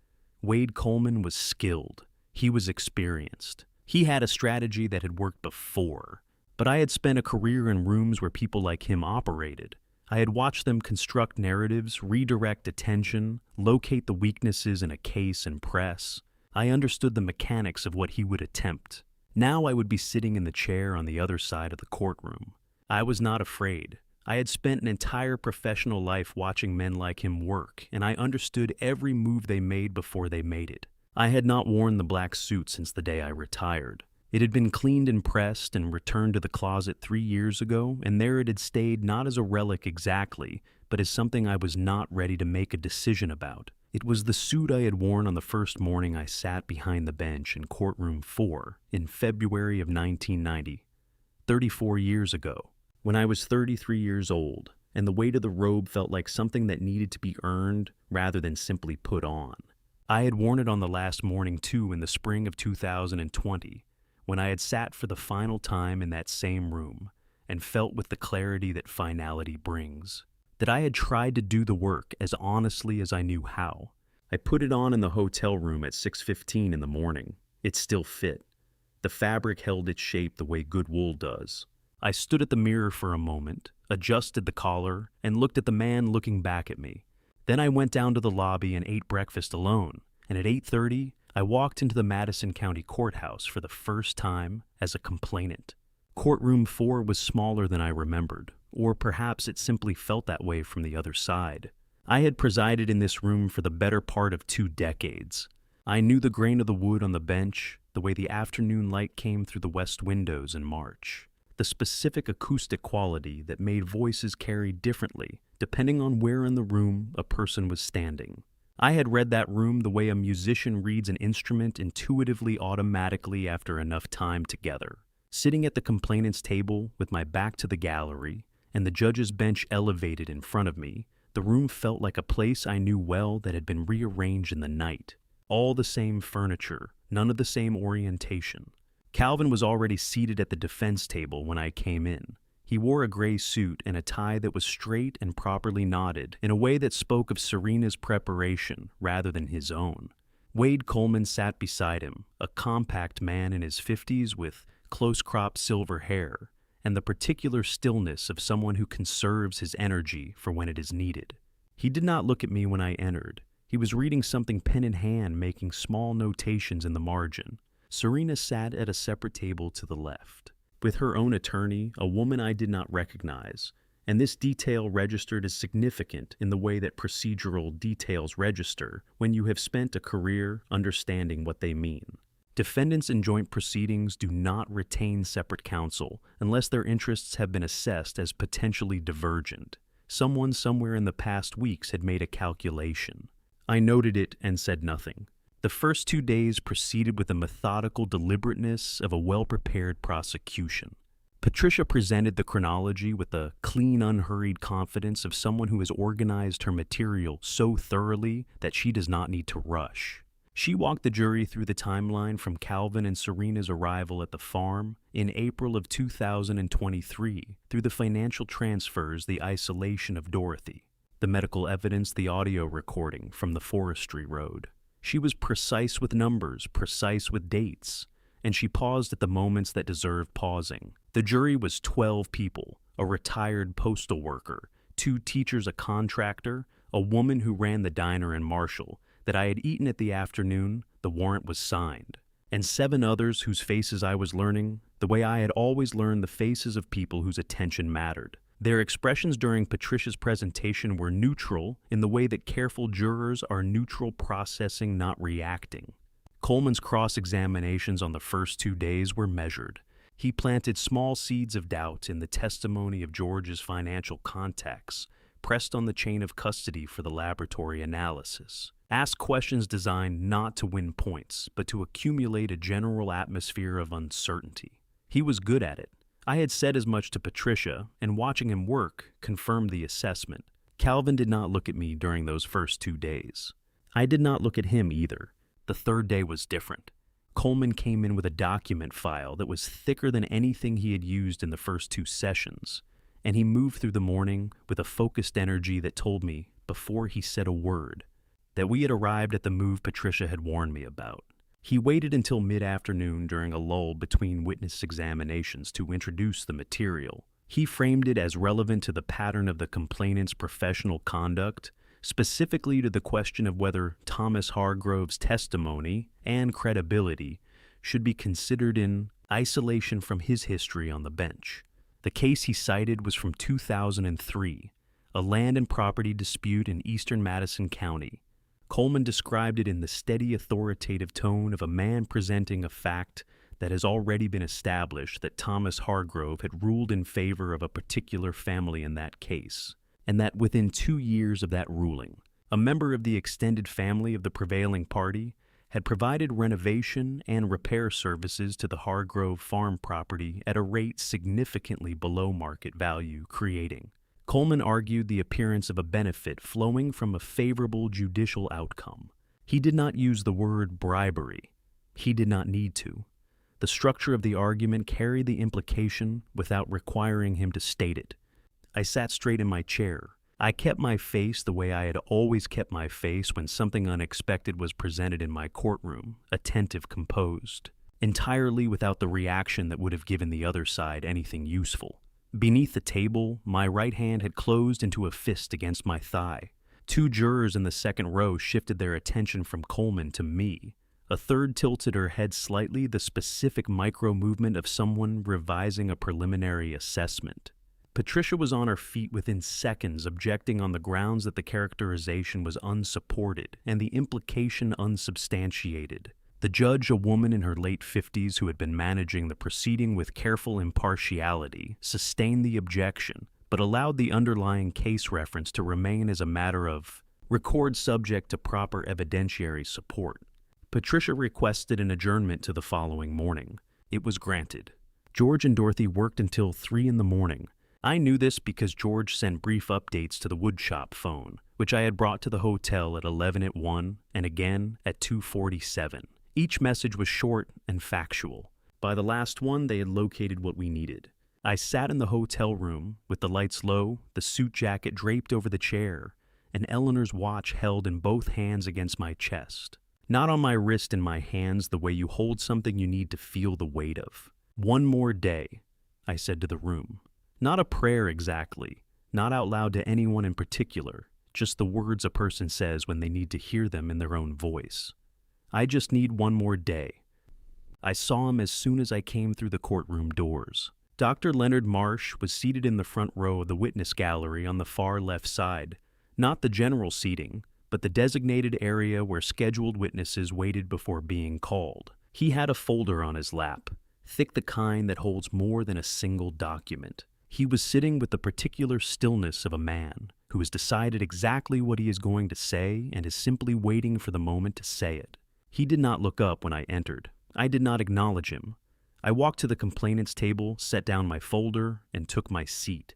[SPEAKER 1] Wade Coleman was skilled. He was experienced. He had a strategy that had worked before, but I had spent a career in rooms where people like him operated. I had watched them construct narratives, redirect attention, locate the weaknesses in a case and press. I understood the mechanics of what he would attempt. Now I would be sitting in the chair on the other side of the courtroom. I was not afraid. I had spent an entire professional life watching men like him work, and I understood every move they made before they made it. I had not worn the black suit since the day I retired. It had been cleaned and pressed and returned to the closet 3 years ago, and there it had stayed, not as a relic exactly, but as something I was not ready to make a decision about. It was the suit I had worn on the first morning I sat behind the bench in Courtroom 4 in February of 1990, 34 years ago, when I was 33 years old, and the weight of the robe felt like something that needed to be earned rather than simply put on. I had worn it on the last morning too in the spring of 2020, when I had sat for the final time in that same room and felt with the clarity that finality brings, that I had tried to do the work as honestly as I knew how. I put it on in the hotel room at 6:15 in the morning. It still fit. The fabric held its shape the way good wool does. I stood at the mirror for a moment, adjusted the collar, and looked at the man looking back at me. Then I went down to the lobby and ate breakfast alone, and at 8:30, I walked into the Madison County Courthouse for the first time as a complainant. Courtroom 4 was smaller than I remembered, or perhaps it simply felt that way from the other side. I had presided in this room for the better part of 2 decades. I knew the grain of the wood on the bench, the way the afternoon light came through the west windows in March, the specific acoustic quality that made voices carry differently depending on where in the room a person was standing. I had read that room the way a musician reads an instrument intuitively, automatically after enough time together. Sitting at the complainant's table with my back to the gallery and the judge's bench elevated in front of me, the room felt like a place I knew well that had been rearranged in the night. All the same furniture, none of the same orientation. Calvin was already seated at the defense table when I came in. He wore a gray suit and a tie that was straight and properly knotted in a way that spoke of Serena's preparation rather than his own. Wade Coleman sat beside him, a compact man in his 50s with close-cropped silver hair and the particular stillness of someone who conserves his energy for when it is needed. He did not look at me when I entered. He was reading something pen in hand, making small notations in the margin. Serena sat at a separate table to the left, with her own attorney, a woman I did not recognize, and this detail registered as significant in the way that procedural details register when you have spent a career understanding what they mean. Defendants in joint proceedings do not retain separate counsel unless their interests have been assessed as potentially divergent. Someone somewhere in the past weeks had made a calculation. I noted it and said nothing. The first 2 days proceeded with the methodical deliberateness of a well-prepared prosecution. Patricia presented the chronology with the clean, unhurried confidence of someone who has organized her material so thoroughly that she does not need to rush. She walked the jury through the timeline from Calvin and Serena's arrival at the farm in April of 2023, through the financial transfers, the isolation of Dorothy, the medical evidence, the audio recording from the forestry road. She was precise with numbers, precise with dates, and she paused at the moments that deserved pausing. The jury was 12 people, a retired postal worker, 2 teachers, a contractor, a woman who ran the diner in Marshall that I had eaten at the afternoon the warrant was signed, and 7 others whose faces I was learning the way I had always learned the faces of people whose attention mattered. Their expressions during Patricia's presentation were neutral in the way that careful jurors are neutral, processing, not reacting. Coleman's cross-examinations on the first 2 days were measured. He planted small seeds of doubt in the testimony of George's financial contacts, pressed on the chain of custody for the laboratory analysis, asked questions designed not to win points, but to accumulate a general atmosphere of uncertainty. He was good at it. I had said as much to Patricia, and watching him work confirmed the assessment. Calvin did not look at me during those first 2 days. I did not look at him either. The third day was different. Coleman came in with a document file that was thicker than anything he had used in the first 2 sessions, and he moved through the morning with a focused energy that told me, before he said a word, that we had arrived at the move Patricia had warned me about. He waited until mid-afternoon during a lull between witness examinations to introduce the material. He framed it as relevant to the pattern of the complainant's professional conduct, specifically to the question of whether Thomas Hargrove's testimony and credibility should be considered in isolation from his history on the bench. The case he cited was from 2003, a land and property dispute in eastern Madison County. Coleman described it in the steady, authoritative tone of a man presenting a fact that has already been established, that Thomas Hargrove had ruled in favor of a particular family in that case, and that within 2 years of that ruling, a member of the extended family of the prevailing party, had provided renovation and repair services to the Hargrove farm property at a rate significantly below market value, creating. Coleman argued the appearance of a benefit flowing from a favorable judicial outcome. He did not use the word bribery. He did not need to. The structure of the argument carried the implication without requiring him to state it. I sat straight in my chair. I kept my face the way I had always kept my face when something unexpected was presented in my courtroom, attentive, composed, entirely without the reaction that would have given the other side anything useful. Beneath the table, my right hand had closed into a fist against my thigh. Two jurors in the second row shifted their attention from Coleman to me. A third tilted her head slightly, the specific micro-movement of someone revising a preliminary assessment. Patricia was on her feet within seconds, objecting on the grounds that the characterization was unsupported and the implication unsubstantiated. The judge, a woman in her late 50s who had been managing the proceeding with careful impartiality, sustained the objection, but allowed the underlying case reference to remain as a matter of record subject to proper evidentiary support. Patricia requested an adjournment to the following morning. It was granted. George and Dorothy worked until 3 in the morning. I knew this because George sent brief updates to the woodshop phone, which I had brought to the hotel at 11 at 1 and again at 2:47. Each message was short and factual. By the last one, they had located what we needed. I sat in the hotel room with the lights low, the suit jacket draped over the chair, and Eleanor's watch held in both hands against my chest. Not on my wrist in my hands the way you hold something you need to feel the weight of. One more day, I said to the room. Not a prayer exactly, not out loud to anyone in particular, just the words a person says when they need to hear them in their own voice. I just need one more day. I saw him as soon as I came through the courtroom doors. Dr. Leonard Marsh was seated in the front row of the witness gallery on the far left side, not the general seating, but the designated area where scheduled witnesses waited before being called. He had a folder on his lap, thick the kind that holds more than a single document. He was sitting with the particular stillness of a man who has decided exactly what he is going to say and is simply waiting for the moment to say it. He did not look up when I entered. I did not acknowledge him. I walked to the complainant's table, set down my folder, and took my seat.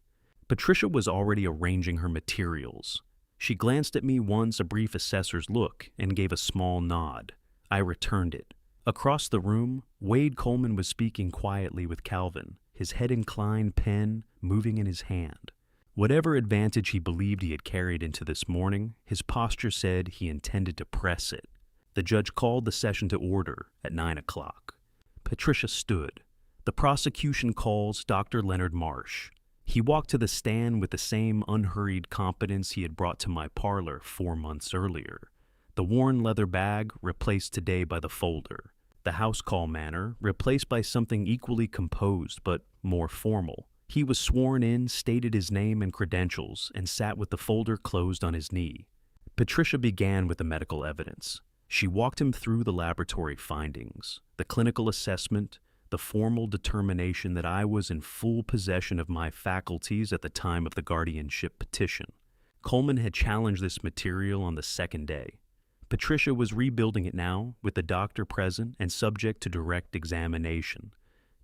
[SPEAKER 1] Patricia was already arranging her materials. She glanced at me once, a brief assessor's look, and gave a small nod. I returned it. Across the room, Wade Coleman was speaking quietly with Calvin, his head inclined, pen moving in his hand. Whatever advantage he believed he had carried into this morning, his posture said he intended to press it. The judge called the session to order at 9 o'clock. Patricia stood. The prosecution calls Dr. Leonard Marsh. He walked to the stand with the same unhurried competence he had brought to my parlor 4 months earlier. The worn leather bag replaced today by the folder. The house call manner replaced by something equally composed but more formal. He was sworn in, stated his name and credentials, and sat with the folder closed on his knee. Patricia began with the medical evidence. She walked him through the laboratory findings, the clinical assessment, the formal determination that I was in full possession of my faculties at the time of the guardianship petition. Coleman had challenged this material on the second day. Patricia was rebuilding it now, with the doctor present and subject to direct examination.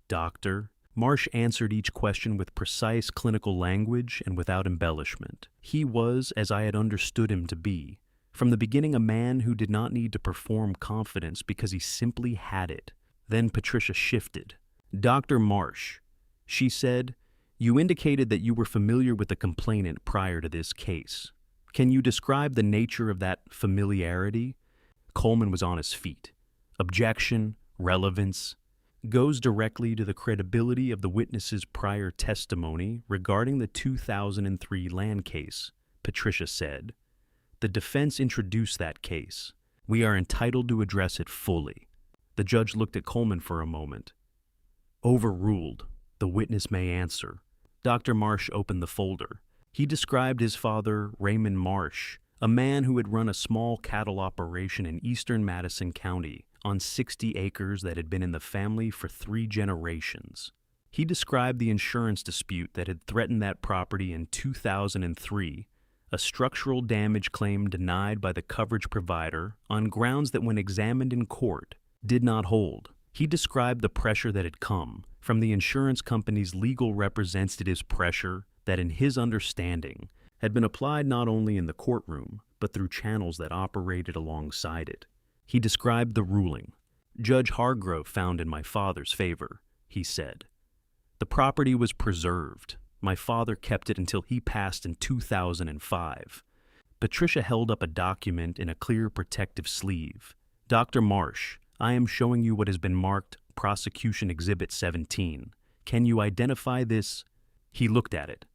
[SPEAKER 1] Doctor, Marsh answered each question with precise clinical language and without embellishment. He was, as I had understood him to be, from the beginning a man who did not need to perform confidence because he simply had it. Then Patricia shifted. Dr. Marsh, she said, you indicated that you were familiar with the complainant prior to this case. Can you describe the nature of that familiarity? Coleman was on his feet. Objection, relevance, goes directly to the credibility of the witness's prior testimony regarding the 2003 land case, Patricia said. The defense introduced that case. We are entitled to address it fully. The judge looked at Coleman for a moment. Overruled. The witness may answer. Dr. Marsh opened the folder. He described his father, Raymond Marsh, a man who had run a small cattle operation in eastern Madison County on 60 acres that had been in the family for 3 generations. He described the insurance dispute that had threatened that property in 2003, a structural damage claim denied by the coverage provider on grounds that when examined in court did not hold. He described the pressure that had come from the insurance company's legal representative's pressure that, in his understanding, had been applied not only in the courtroom, but through channels that operated alongside it. He described the ruling. Judge Hargrove found in my father's favor, he said. The property was preserved. My father kept it until he passed in 2005. Patricia held up a document in a clear protective sleeve. Dr. Marsh, I am showing you what has been marked Prosecution Exhibit 17. Can you identify this? He looked at it.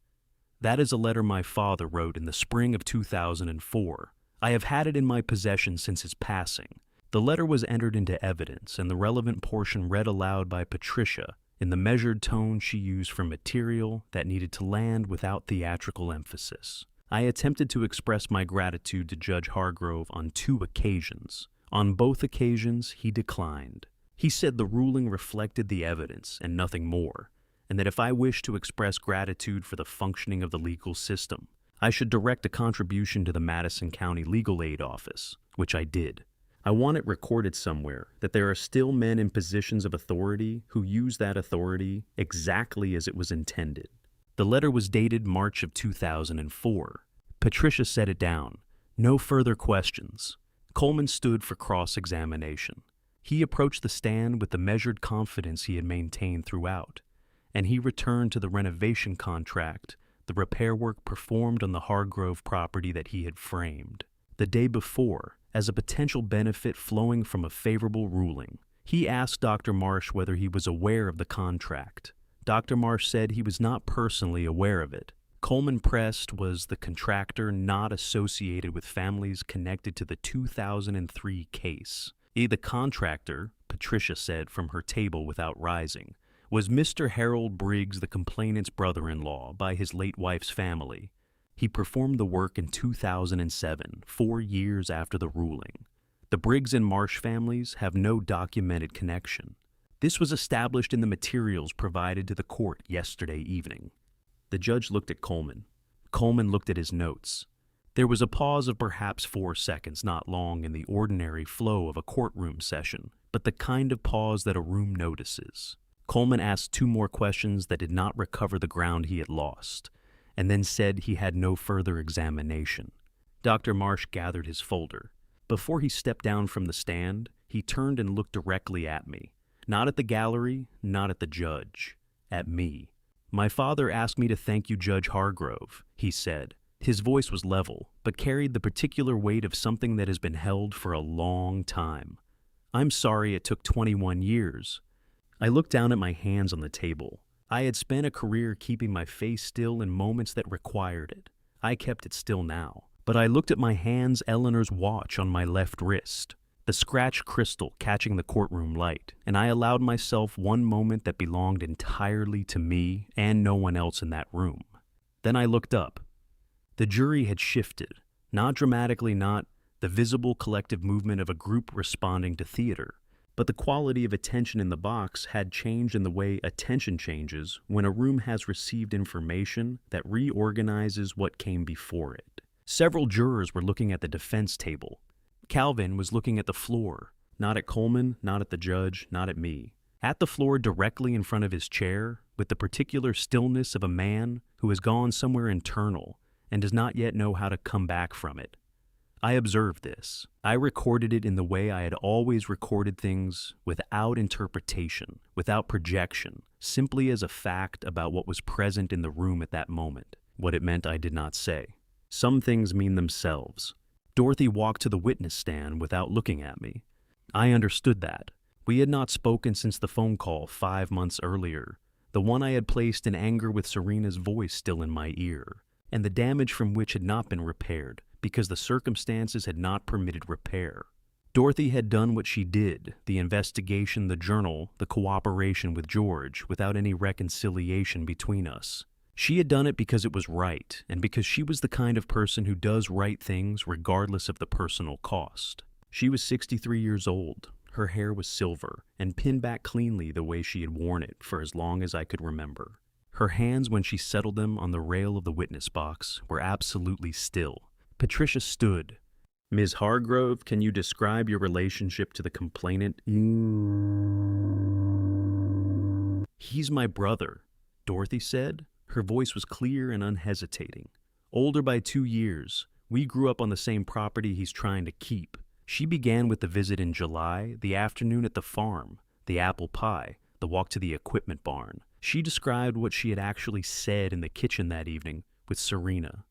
[SPEAKER 1] That is a letter my father wrote in the spring of 2004. I have had it in my possession since his passing. The letter was entered into evidence, and the relevant portion read aloud by Patricia in the measured tone she used for material that needed to land without theatrical emphasis. I attempted to express my gratitude to Judge Hargrove on 2 occasions. On both occasions, he declined. He said the ruling reflected the evidence and nothing more, and that if I wished to express gratitude for the functioning of the legal system, I should direct a contribution to the Madison County Legal Aid Office, which I did. I want it recorded somewhere that there are still men in positions of authority who use that authority exactly as it was intended. The letter was dated March of 2004. Patricia set it down. No further questions. Coleman stood for cross-examination. He approached the stand with the measured confidence he had maintained throughout, and he returned to the renovation contract, the repair work performed on the Hargrove property that he had framed. The day before, as a potential benefit flowing from a favorable ruling, he asked Dr. Marsh whether he was aware of the contract. Dr. Marsh said he was not personally aware of it. Coleman pressed, was the contractor not associated with families connected to the 2003 case? The contractor, Patricia said from her table without rising, was Mr. Harold Briggs, the complainant's brother-in-law by his late wife's family. He performed the work in 2007, 4 years after the ruling. The Briggs and Marsh families have no documented connection. This was established in the materials provided to the court yesterday evening. The judge looked at Coleman. Coleman looked at his notes. There was a pause of perhaps 4 seconds, not long in the ordinary flow of a courtroom session, but the kind of pause that a room notices. Coleman asked 2 more questions that did not recover the ground he had lost, and then said he had no further examination. Dr. Marsh gathered his folder. Before he stepped down from the stand, he turned and looked directly at me. Not at the gallery, not at the judge. At me. My father asked me to thank you, Judge Hargrove, he said. His voice was level, but carried the particular weight of something that has been held for a long time. I'm sorry it took 21 years. I looked down at my hands on the table. I had spent a career keeping my face still in moments that required it. I kept it still now. But I looked at my hands, Eleanor's watch on my left wrist, the scratched crystal catching the courtroom light, and I allowed myself one moment that belonged entirely to me and no one else in that room. Then I looked up. The jury had shifted, not dramatically, not the visible collective movement of a group responding to theater, but the quality of attention in the box had changed in the way attention changes when a room has received information that reorganizes what came before it. Several jurors were looking at the defense table. Calvin was looking at the floor, not at Coleman, not at the judge, not at me. At the floor directly in front of his chair, with the particular stillness of a man who has gone somewhere internal and does not yet know how to come back from it. I observed this. I recorded it in the way I had always recorded things, without interpretation, without projection, simply as a fact about what was present in the room at that moment. What it meant I did not say. Some things mean themselves. Dorothy walked to the witness stand without looking at me. I understood that. We had not spoken since the phone call 5 months earlier, the one I had placed in anger with Serena's voice still in my ear, and the damage from which had not been repaired because the circumstances had not permitted repair. Dorothy had done what she did, the investigation, the journal, the cooperation with George, without any reconciliation between us. She had done it because it was right, and because she was the kind of person who does right things regardless of the personal cost. She was 63 years old. Her hair was silver and pinned back cleanly the way she had worn it for as long as I could remember. Her hands, when she settled them on the rail of the witness box, were absolutely still. Patricia stood. "Ms. Hargrove, can you describe your relationship to the complainant?" "He's my brother," Dorothy said. Her voice was clear and unhesitating. "Older by 2 years. We grew up on the same property he's trying to keep." She began with the visit in July, the afternoon at the farm, the apple pie, the walk to the equipment barn. She described what she had actually said in the kitchen that evening with Serena.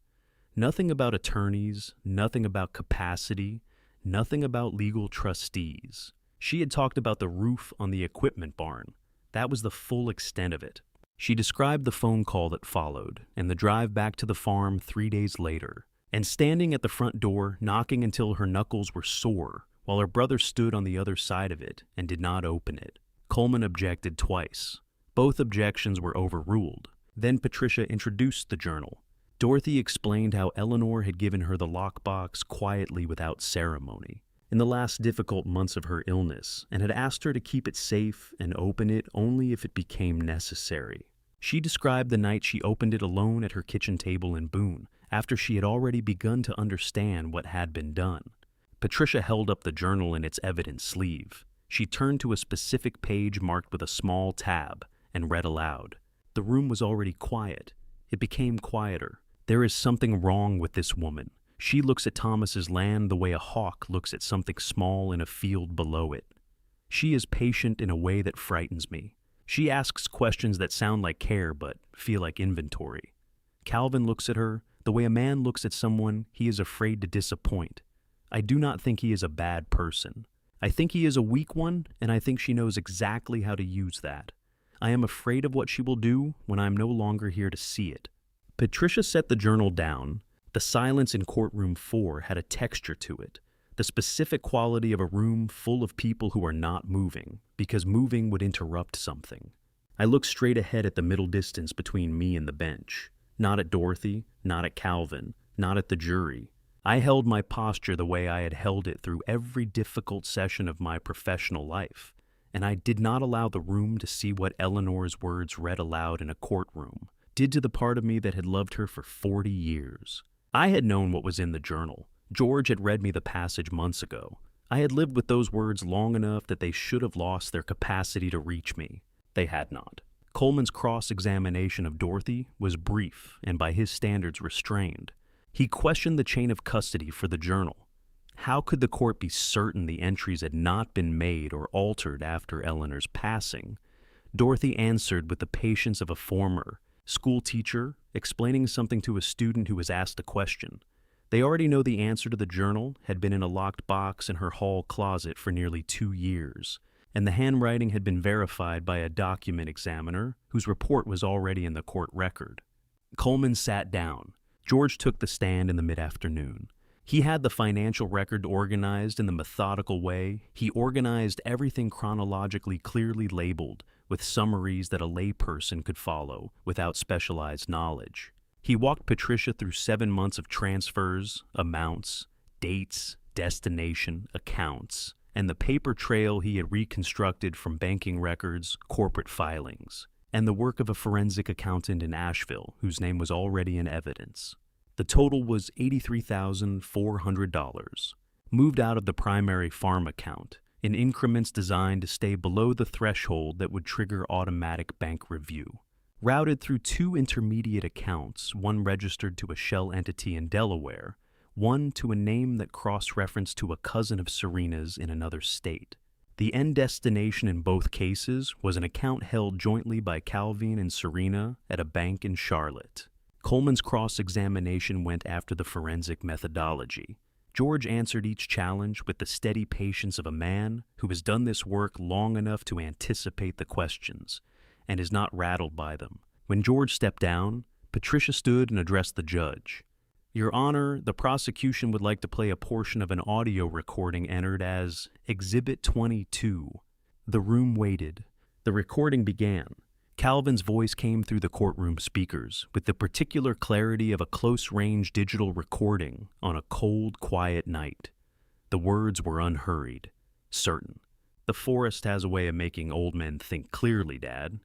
[SPEAKER 1] Nothing about attorneys, nothing about capacity, nothing about legal trustees. She had talked about the roof on the equipment barn. That was the full extent of it. She described the phone call that followed and the drive back to the farm 3 days later, and standing at the front door, knocking until her knuckles were sore, while her brother stood on the other side of it and did not open it. Coleman objected twice. Both objections were overruled. Then Patricia introduced the journal. Dorothy explained how Eleanor had given her the lockbox quietly without ceremony in the last difficult months of her illness, and had asked her to keep it safe and open it only if it became necessary. She described the night she opened it alone at her kitchen table in Boone, after she had already begun to understand what had been done. Patricia held up the journal in its evidence sleeve. She turned to a specific page marked with a small tab and read aloud. The room was already quiet. It became quieter. "There is something wrong with this woman. She looks at Thomas's land the way a hawk looks at something small in a field below it. She is patient in a way that frightens me. She asks questions that sound like care but feel like inventory. Calvin looks at her the way a man looks at someone he is afraid to disappoint. I do not think he is a bad person. I think he is a weak one, and I think she knows exactly how to use that. I am afraid of what she will do when I am no longer here to see it." Patricia set the journal down. The silence in courtroom 4 had a texture to it, the specific quality of a room full of people who are not moving, because moving would interrupt something. I looked straight ahead at the middle distance between me and the bench, not at Dorothy, not at Calvin, not at the jury. I held my posture the way I had held it through every difficult session of my professional life, and I did not allow the room to see what Eleanor's words read aloud in a courtroom did to the part of me that had loved her for 40 years. I had known what was in the journal. George had read me the passage months ago. I had lived with those words long enough that they should have lost their capacity to reach me. They had not. Coleman's cross-examination of Dorothy was brief and by his standards restrained. He questioned the chain of custody for the journal. How could the court be certain the entries had not been made or altered after Eleanor's passing? Dorothy answered with the patience of a former school teacher explaining something to a student who was asked a question. They already know the answer to the journal had been in a locked box in her hall closet for nearly 2 years, and the handwriting had been verified by a document examiner whose report was already in the court record. Coleman sat down. George took the stand in the mid-afternoon. He had the financial record organized in the methodical way. He organized everything chronologically clearly labeled, with summaries that a layperson could follow without specialized knowledge. He walked Patricia through 7 months of transfers, amounts, dates, destination, accounts, and the paper trail he had reconstructed from banking records, corporate filings, and the work of a forensic accountant in Asheville whose name was already in evidence. The total was $83,400, moved out of the primary farm account, in increments designed to stay below the threshold that would trigger automatic bank review. Routed through 2 intermediate accounts, one registered to a shell entity in Delaware, one to a name that cross-referenced to a cousin of Serena's in another state. The end destination in both cases was an account held jointly by Calvin and Serena at a bank in Charlotte. Coleman's cross-examination went after the forensic methodology. George answered each challenge with the steady patience of a man who has done this work long enough to anticipate the questions and is not rattled by them. When George stepped down, Patricia stood and addressed the judge. "Your Honor, the prosecution would like to play a portion of an audio recording entered as Exhibit 22. The room waited. The recording began. Calvin's voice came through the courtroom speakers with the particular clarity of a close-range digital recording on a cold, quiet night. The words were unhurried, certain. The forest has a way of making old men think clearly, Dad.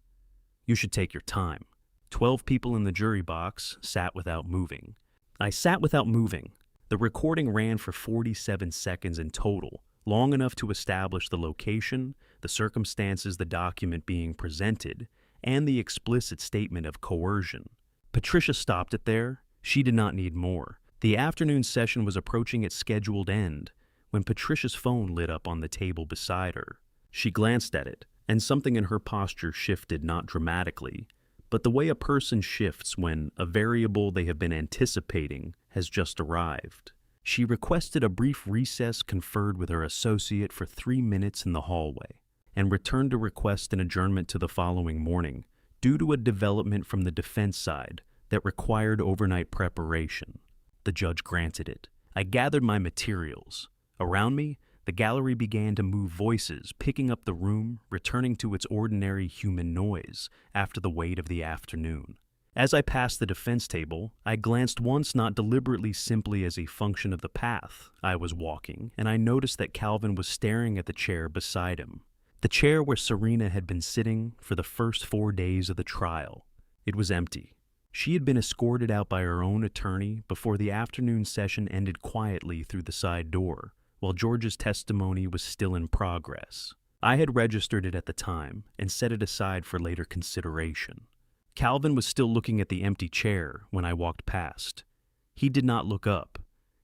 [SPEAKER 1] You should take your time. 12 people in the jury box sat without moving. I sat without moving. The recording ran for 47 seconds in total, long enough to establish the location, the circumstances the document being presented, and the explicit statement of coercion. Patricia stopped it there. She did not need more. The afternoon session was approaching its scheduled end when Patricia's phone lit up on the table beside her. She glanced at it, and something in her posture shifted not dramatically, but the way a person shifts when a variable they have been anticipating has just arrived. She requested a brief recess conferred with her associate for 3 minutes in the hallway, and returned to request an adjournment to the following morning due to a development from the defense side that required overnight preparation. The judge granted it. I gathered my materials. Around me, the gallery began to move, voices picking up the room, returning to its ordinary human noise after the weight of the afternoon. As I passed the defense table, I glanced once, not deliberately, simply as a function of the path I was walking, and I noticed that Calvin was staring at the chair beside him. The chair where Serena had been sitting for the first 4 days of the trial. It was empty. She had been escorted out by her own attorney before the afternoon session ended quietly through the side door, while George's testimony was still in progress. I had registered it at the time and set it aside for later consideration. Calvin was still looking at the empty chair when I walked past. He did not look up.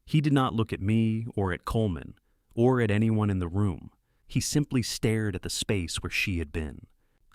[SPEAKER 1] He did not look at me or at Coleman or at anyone in the room. He simply stared at the space where she had been.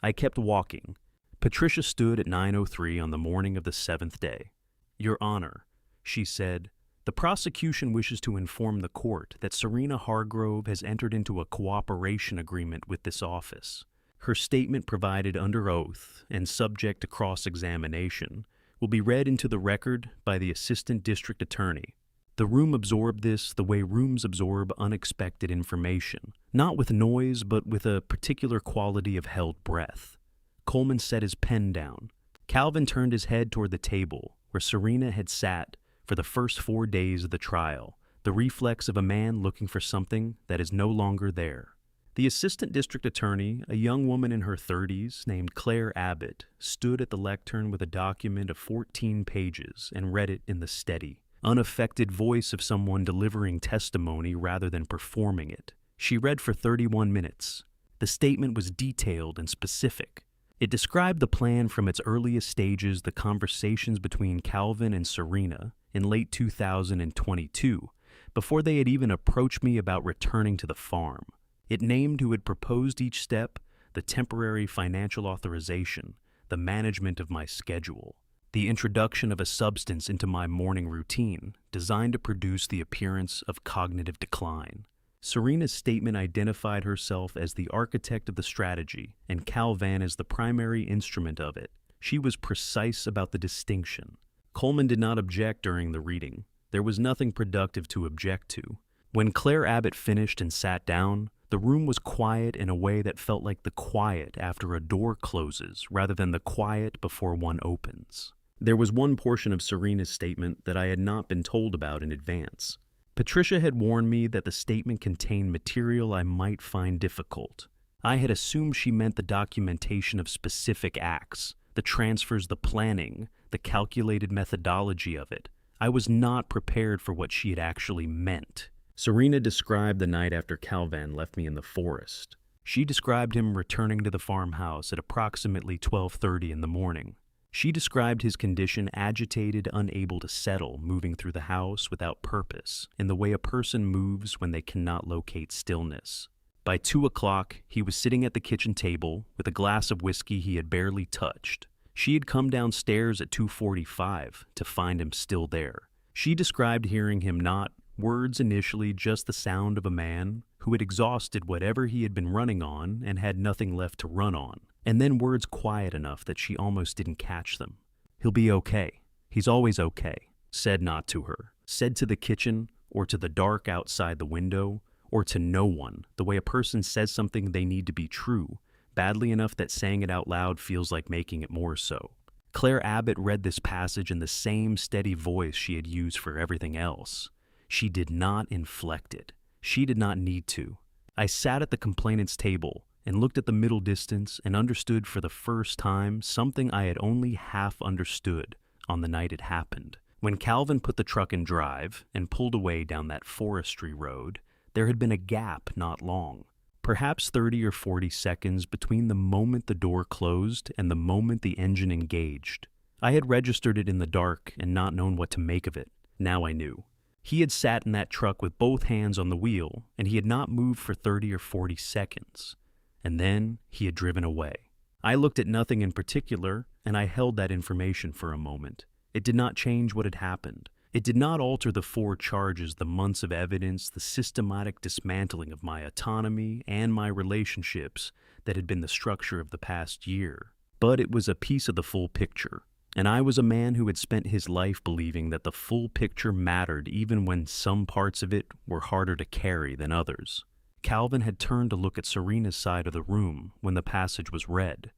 [SPEAKER 1] I kept walking. Patricia stood at 9:03 on the morning of the 7th day. "Your Honor," she said, "the prosecution wishes to inform the court that Serena Hargrove has entered into a cooperation agreement with this office. Her statement provided under oath and subject to cross-examination will be read into the record by the Assistant District Attorney." The room absorbed this the way rooms absorb unexpected information, not with noise but with a particular quality of held breath. Coleman set his pen down. Calvin turned his head toward the table where Serena had sat for the first 4 days of the trial, the reflex of a man looking for something that is no longer there. The assistant district attorney, a young woman in her 30s named Claire Abbott, stood at the lectern with a document of 14 pages and read it in the steady, unaffected voice of someone delivering testimony rather than performing it. She read for 31 minutes. The statement was detailed and specific. It described the plan from its earliest stages, the conversations between Calvin and Serena in late 2022, before they had even approached me about returning to the farm. It named who had proposed each step, the temporary financial authorization, the management of my schedule, the introduction of a substance into my morning routine designed to produce the appearance of cognitive decline. Serena's statement identified herself as the architect of the strategy and Calvin as the primary instrument of it. She was precise about the distinction. Coleman did not object during the reading. There was nothing productive to object to. When Claire Abbott finished and sat down, the room was quiet in a way that felt like the quiet after a door closes rather than the quiet before one opens. There was one portion of Serena's statement that I had not been told about in advance. Patricia had warned me that the statement contained material I might find difficult. I had assumed she meant the documentation of specific acts, the transfers, the planning, the calculated methodology of it. I was not prepared for what she had actually meant. Serena described the night after Calvin left me in the forest. She described him returning to the farmhouse at approximately 12:30 in the morning. She described his condition, agitated, unable to settle, moving through the house without purpose, in the way a person moves when they cannot locate stillness. By 2 o'clock, he was sitting at the kitchen table with a glass of whiskey he had barely touched. She had come downstairs at 2:45 to find him still there. She described hearing him not words initially, just the sound of a man who had exhausted whatever he had been running on and had nothing left to run on. And then words quiet enough that she almost didn't catch them. "He'll be okay. He's always okay," said not to her, said to the kitchen or to the dark outside the window or to no one, the way a person says something they need to be true, badly enough that saying it out loud feels like making it more so. Claire Abbott read this passage in the same steady voice she had used for everything else. She did not inflect it. She did not need to. I sat at the complainant's table and looked at the middle distance and understood for the first time something I had only half understood on the night it happened. When Calvin put the truck in drive and pulled away down that forestry road, there had been a gap not long, perhaps 30 or 40 seconds between the moment the door closed and the moment the engine engaged. I had registered it in the dark and not known what to make of it. Now I knew. He had sat in that truck with both hands on the wheel, and he had not moved for 30 or 40 seconds. And then he had driven away. I looked at nothing in particular, and I held that information for a moment. It did not change what had happened. It did not alter the 4 charges, the months of evidence, the systematic dismantling of my autonomy and my relationships that had been the structure of the past year. But it was a piece of the full picture, and I was a man who had spent his life believing that the full picture mattered even when some parts of it were harder to carry than others. Calvin had turned to look at Serena's side of the room when the passage was read.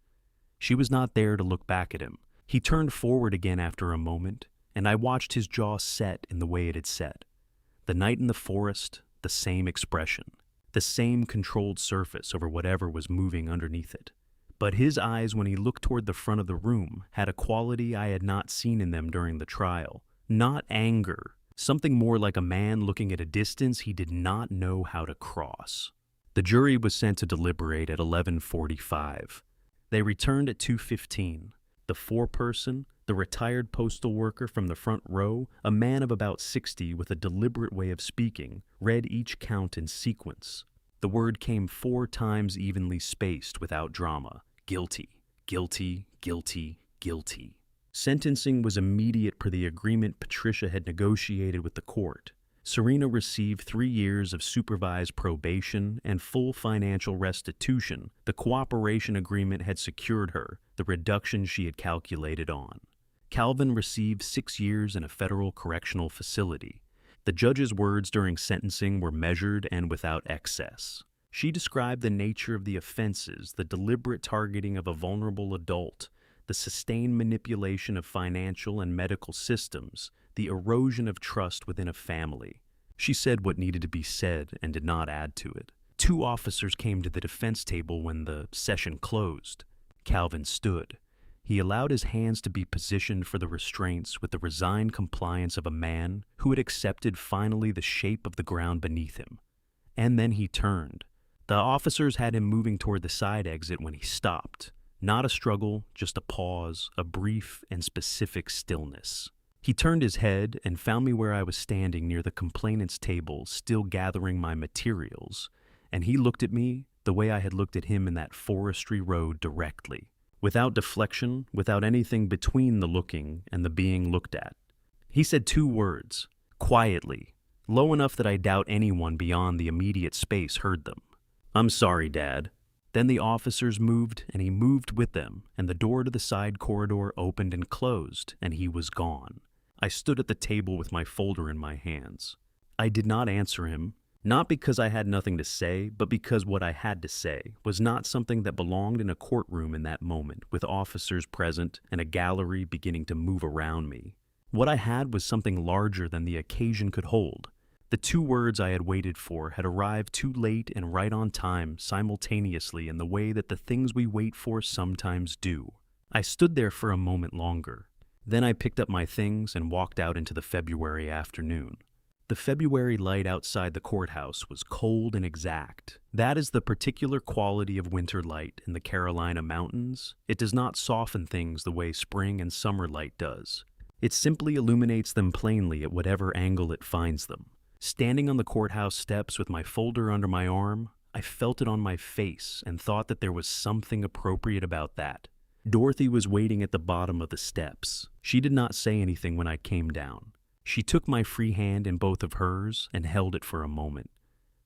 [SPEAKER 1] She was not there to look back at him. He turned forward again after a moment, and I watched his jaw set in the way it had set. The night in the forest, the same expression, the same controlled surface over whatever was moving underneath it. But his eyes, when he looked toward the front of the room, had a quality I had not seen in them during the trial. Not anger, something more like a man looking at a distance he did not know how to cross. The jury was sent to deliberate at 11:45. They returned at 2:15. The foreperson, the retired postal worker from the front row, a man of about 60 with a deliberate way of speaking, read each count in sequence. The word came 4 times evenly spaced without drama. Guilty, guilty, guilty, guilty. Sentencing was immediate per the agreement Patricia had negotiated with the court. Serena received 3 years of supervised probation and full financial restitution. The cooperation agreement had secured her, the reduction she had calculated on. Calvin received 6 years in a federal correctional facility. The judge's words during sentencing were measured and without excess. She described the nature of the offenses, the deliberate targeting of a vulnerable adult, the sustained manipulation of financial and medical systems, the erosion of trust within a family. She said what needed to be said and did not add to it. 2 officers came to the defense table when the session closed. Calvin stood. He allowed his hands to be positioned for the restraints with the resigned compliance of a man who had accepted finally the shape of the ground beneath him. And then he turned. The officers had him moving toward the side exit when he stopped. Not a struggle, just a pause, a brief and specific stillness. He turned his head and found me where I was standing near the complainant's table, still gathering my materials, and he looked at me the way I had looked at him in that forestry road directly, without deflection, without anything between the looking and the being looked at. He said 2 words, quietly, low enough that I doubt anyone beyond the immediate space heard them. "I'm sorry, Dad." Then the officers moved, and he moved with them, and the door to the side corridor opened and closed, and he was gone. I stood at the table with my folder in my hands. I did not answer him, not because I had nothing to say, but because what I had to say was not something that belonged in a courtroom in that moment, with officers present and a gallery beginning to move around me. What I had was something larger than the occasion could hold. The 2 words I had waited for had arrived too late and right on time, simultaneously in the way that the things we wait for sometimes do. I stood there for a moment longer. Then I picked up my things and walked out into the February afternoon. The February light outside the courthouse was cold and exact. That is the particular quality of winter light in the Carolina mountains. It does not soften things the way spring and summer light does. It simply illuminates them plainly at whatever angle it finds them. Standing on the courthouse steps with my folder under my arm, I felt it on my face and thought that there was something appropriate about that. Dorothy was waiting at the bottom of the steps. She did not say anything when I came down. She took my free hand in both of hers and held it for a moment.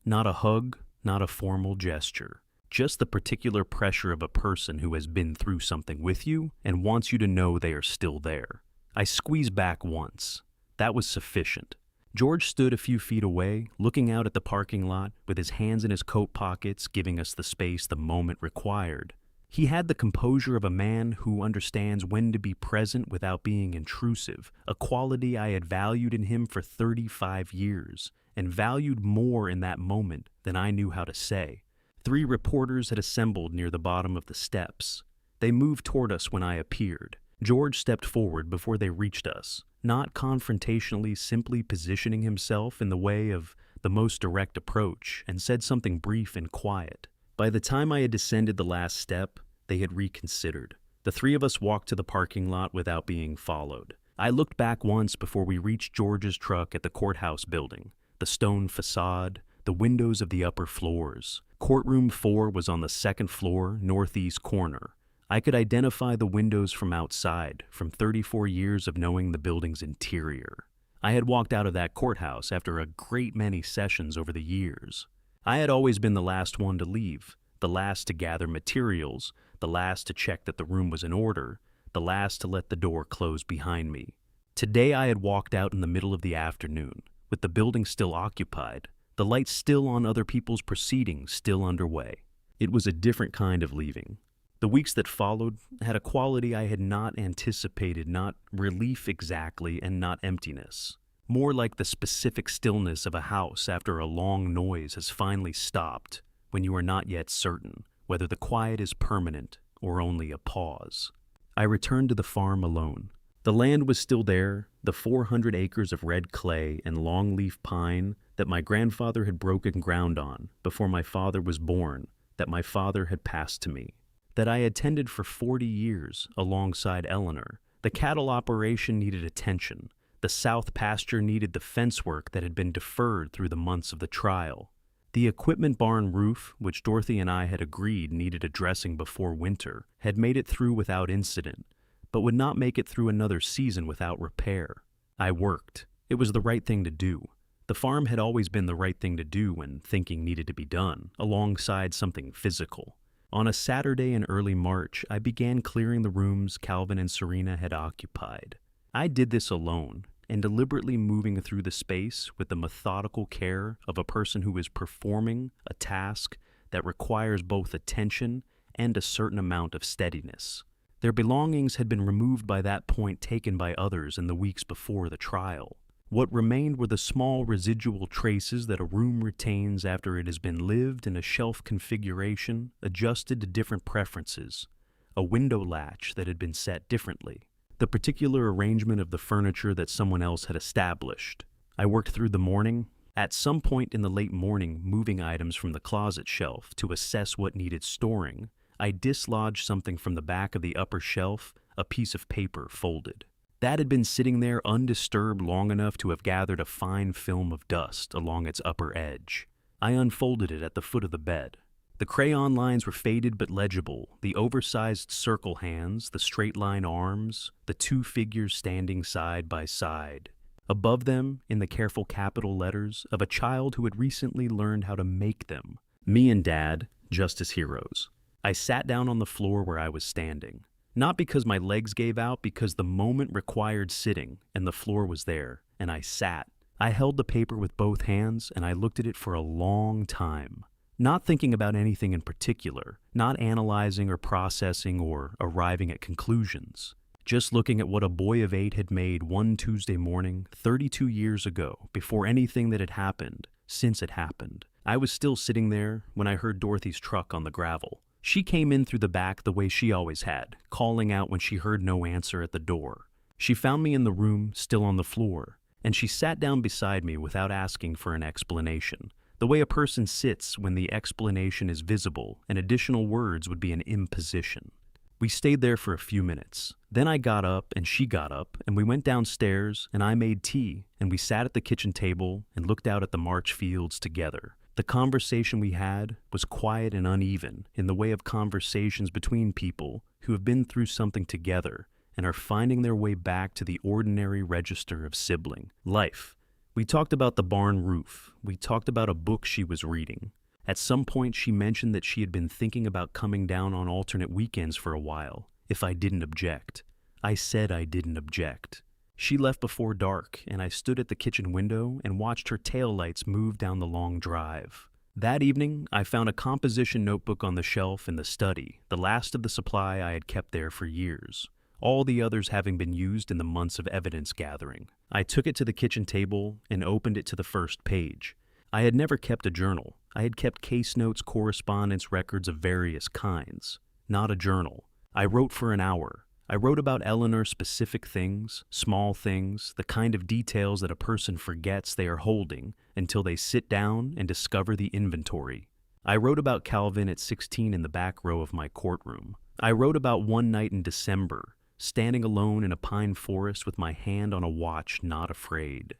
[SPEAKER 1] Not a hug, not a formal gesture. Just the particular pressure of a person who has been through something with you and wants you to know they are still there. I squeezed back once. That was sufficient. George stood a few feet away, looking out at the parking lot, with his hands in his coat pockets, giving us the space the moment required. He had the composure of a man who understands when to be present without being intrusive, a quality I had valued in him for 35 years, and valued more in that moment than I knew how to say. 3 reporters had assembled near the bottom of the steps. They moved toward us when I appeared. George stepped forward before they reached us, not confrontationally, simply positioning himself in the way of the most direct approach, and said something brief and quiet. By the time I had descended the last step, they had reconsidered. The 3 of us walked to the parking lot without being followed. I looked back once before we reached George's truck at the courthouse building, the stone facade, the windows of the upper floors. Courtroom 4 was on the 2nd floor, northeast corner. I could identify the windows from outside, from 34 years of knowing the building's interior. I had walked out of that courthouse after a great many sessions over the years. I had always been the last one to leave, the last to gather materials, the last to check that the room was in order, the last to let the door close behind me. Today I had walked out in the middle of the afternoon, with the building still occupied, the lights still on other people's proceedings still underway. It was a different kind of leaving. The weeks that followed had a quality I had not anticipated, not relief exactly, and not emptiness. More like the specific stillness of a house after a long noise has finally stopped, when you are not yet certain whether the quiet is permanent or only a pause. I returned to the farm alone. The land was still there, the 400 acres of red clay and longleaf pine that my grandfather had broken ground on before my father was born, that my father had passed to me, that I had tended for 40 years alongside Eleanor. The cattle operation needed attention. The south pasture needed the fence work that had been deferred through the months of the trial. The equipment barn roof, which Dorothy and I had agreed needed addressing before winter, had made it through without incident, but would not make it through another season without repair. I worked. It was the right thing to do. The farm had always been the right thing to do when thinking needed to be done, alongside something physical. On a Saturday in early March, I began clearing the rooms Calvin and Serena had occupied. I did this alone, and deliberately moving through the space with the methodical care of a person who is performing a task that requires both attention and a certain amount of steadiness. Their belongings had been removed by that point, taken by others in the weeks before the trial. What remained were the small residual traces that a room retains after it has been lived in a shelf configuration adjusted to different preferences, a window latch that had been set differently, the particular arrangement of the furniture that someone else had established. I worked through the morning, at some point in the late morning moving items from the closet shelf to assess what needed storing. I dislodged something from the back of the upper shelf, a piece of paper folded. That had been sitting there undisturbed long enough to have gathered a fine film of dust along its upper edge. I unfolded it at the foot of the bed. The crayon lines were faded but legible, the oversized circle hands, the straight line arms, the 2 figures standing side by side. Above them, in the careful capital letters of a child who had recently learned how to make them. Me and Dad, just as heroes. I sat down on the floor where I was standing. Not because my legs gave out, because the moment required sitting, and the floor was there, and I sat. I held the paper with both hands, and I looked at it for a long time. Not thinking about anything in particular, not analyzing or processing or arriving at conclusions. Just looking at what a boy of 8 had made one Tuesday morning, 32 years ago, before anything that had happened, since it happened. I was still sitting there when I heard Dorothy's truck on the gravel. She came in through the back the way she always had, calling out when she heard no answer at the door. She found me in the room, still on the floor, and she sat down beside me without asking for an explanation, the way a person sits when the explanation is visible and additional words would be an imposition. We stayed there for a few minutes. Then I got up and she got up, and we went downstairs and I made tea, and we sat at the kitchen table and looked out at the March fields together. The conversation we had was quiet and uneven in the way of conversations between people who have been through something together and are finding their way back to the ordinary register of sibling life. We talked about the barn roof. We talked about a book she was reading. At some point, she mentioned that she had been thinking about coming down on alternate weekends for a while, if I didn't object. I said I didn't object. She left before dark, and I stood at the kitchen window and watched her taillights move down the long drive. That evening, I found a composition notebook on the shelf in the study, the last of the supply I had kept there for years, all the others having been used in the months of evidence gathering. I took it to the kitchen table and opened it to the first page. I had never kept a journal. I had kept case notes, correspondence, records of various kinds. Not a journal. I wrote for an hour. I wrote about Eleanor specific things, small things, the kind of details that a person forgets they are holding until they sit down and discover the inventory. I wrote about Calvin at 16 in the back row of my courtroom. I wrote about one night in December, standing alone in a pine forest with my hand on a watch, not afraid.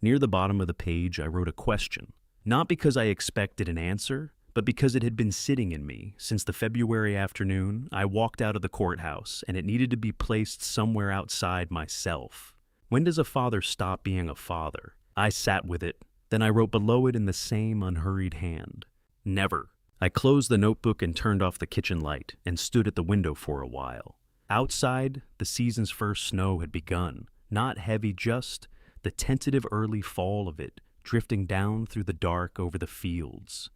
[SPEAKER 1] Near the bottom of the page, I wrote a question. Not because I expected an answer, but because it had been sitting in me since the February afternoon I walked out of the courthouse, and it needed to be placed somewhere outside myself. When does a father stop being a father? I sat with it. Then I wrote below it in the same unhurried hand. Never. I closed the notebook and turned off the kitchen light and stood at the window for a while. Outside, the season's first snow had begun. Not heavy, just the tentative early fall of it drifting down through the dark over the fields.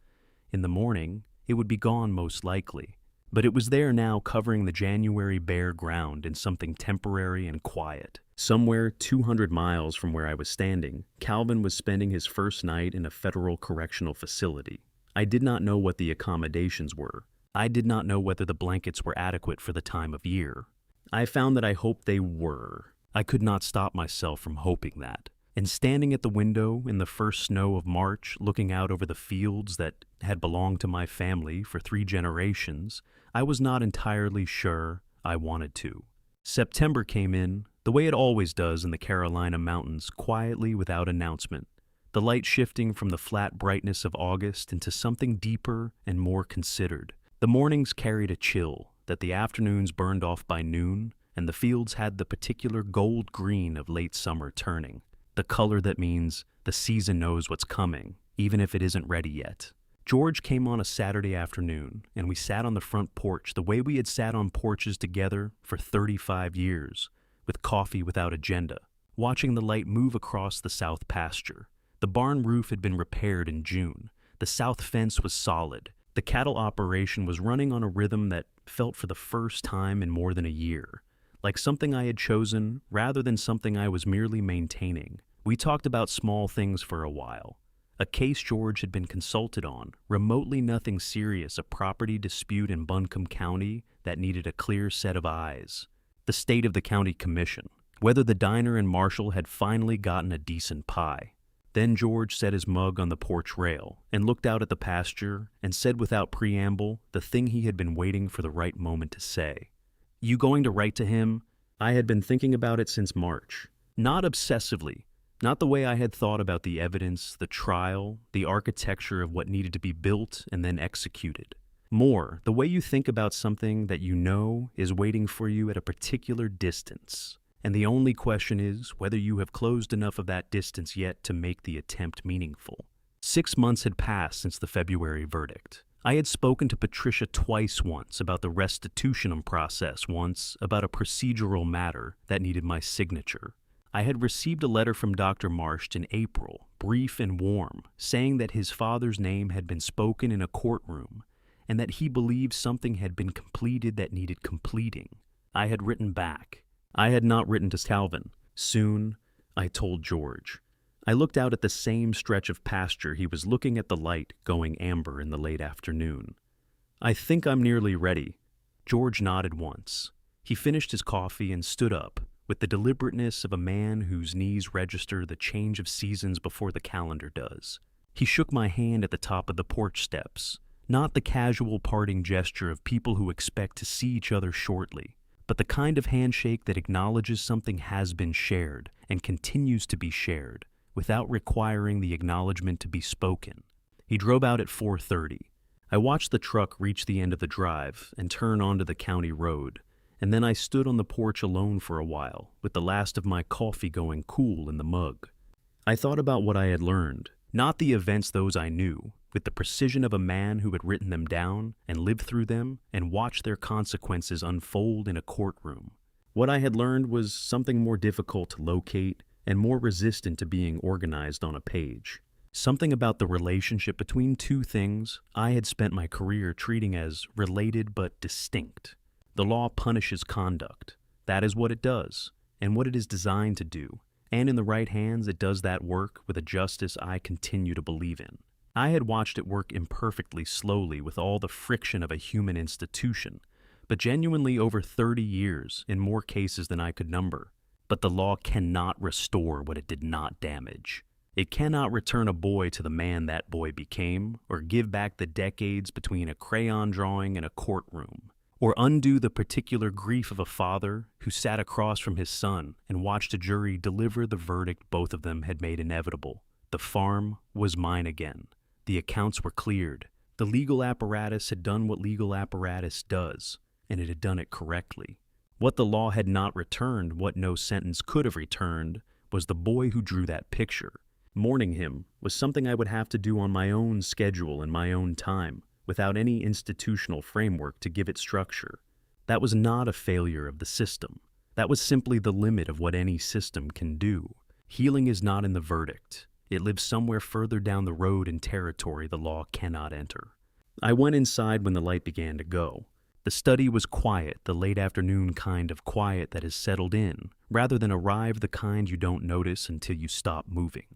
[SPEAKER 1] In the morning, it would be gone most likely, but it was there now, covering the January bare ground in something temporary and quiet. Somewhere 200 miles from where I was standing, Calvin was spending his first night in a federal correctional facility. I did not know what the accommodations were. I did not know whether the blankets were adequate for the time of year. I found that I hoped they were. I could not stop myself from hoping that. And standing at the window in the first snow of March, looking out over the fields that had belonged to my family for 3 generations, I was not entirely sure I wanted to. September came in, the way it always does in the Carolina mountains, quietly without announcement, the light shifting from the flat brightness of August into something deeper and more considered. The mornings carried a chill that the afternoons burned off by noon, and the fields had the particular gold green of late summer turning. The color that means the season knows what's coming, even if it isn't ready yet. George came on a Saturday afternoon, and we sat on the front porch the way we had sat on porches together for 35 years, with coffee without agenda, watching the light move across the south pasture. The barn roof had been repaired in June. The south fence was solid. The cattle operation was running on a rhythm that felt for the first time in more than a year, like something I had chosen rather than something I was merely maintaining. We talked about small things for a while. A case George had been consulted on, remotely nothing serious, a property dispute in Buncombe County that needed a clear set of eyes. The state of the county commission, whether the diner in Marshall had finally gotten a decent pie. Then George set his mug on the porch rail and looked out at the pasture and said without preamble the thing he had been waiting for the right moment to say. "You going to write to him?" I had been thinking about it since March. Not obsessively. Not the way I had thought about the evidence, the trial, the architecture of what needed to be built and then executed. More, the way you think about something that you know is waiting for you at a particular distance. And the only question is whether you have closed enough of that distance yet to make the attempt meaningful. 6 months had passed since the February verdict. I had spoken to Patricia twice, once about the restitution process, once about a procedural matter that needed my signature. I had received a letter from Dr. Marsh in April, brief and warm, saying that his father's name had been spoken in a courtroom and that he believed something had been completed that needed completing. I had written back. I had not written to Calvin. Soon, I told George. I looked out at the same stretch of pasture he was looking at, the light going amber in the late afternoon. "I think I'm nearly ready." George nodded once. He finished his coffee and stood up, with the deliberateness of a man whose knees register the change of seasons before the calendar does. He shook my hand at the top of the porch steps, not the casual parting gesture of people who expect to see each other shortly, but the kind of handshake that acknowledges something has been shared and continues to be shared, without requiring the acknowledgement to be spoken. He drove out at 4:30. I watched the truck reach the end of the drive and turn onto the county road, and then I stood on the porch alone for a while, with the last of my coffee going cool in the mug. I thought about what I had learned, not the events those I knew, with the precision of a man who had written them down and lived through them and watched their consequences unfold in a courtroom. What I had learned was something more difficult to locate and more resistant to being organized on a page. Something about the relationship between two things I had spent my career treating as related but distinct. The law punishes conduct. That is what it does, and what it is designed to do. And in the right hands, it does that work with a justice I continue to believe in. I had watched it work imperfectly, slowly, with all the friction of a human institution, but genuinely over 30 years, in more cases than I could number. But the law cannot restore what it did not damage. It cannot return a boy to the man that boy became, or give back the decades between a crayon drawing and a courtroom, or undo the particular grief of a father who sat across from his son and watched a jury deliver the verdict both of them had made inevitable. The farm was mine again. The accounts were cleared. The legal apparatus had done what legal apparatus does, and it had done it correctly. What the law had not returned, what no sentence could have returned, was the boy who drew that picture. Mourning him was something I would have to do on my own schedule and my own time, without any institutional framework to give it structure. That was not a failure of the system. That was simply the limit of what any system can do. Healing is not in the verdict. It lives somewhere further down the road in territory the law cannot enter. I went inside when the light began to go. The study was quiet, the late afternoon kind of quiet that has settled in, rather than arrive the kind you don't notice until you stop moving.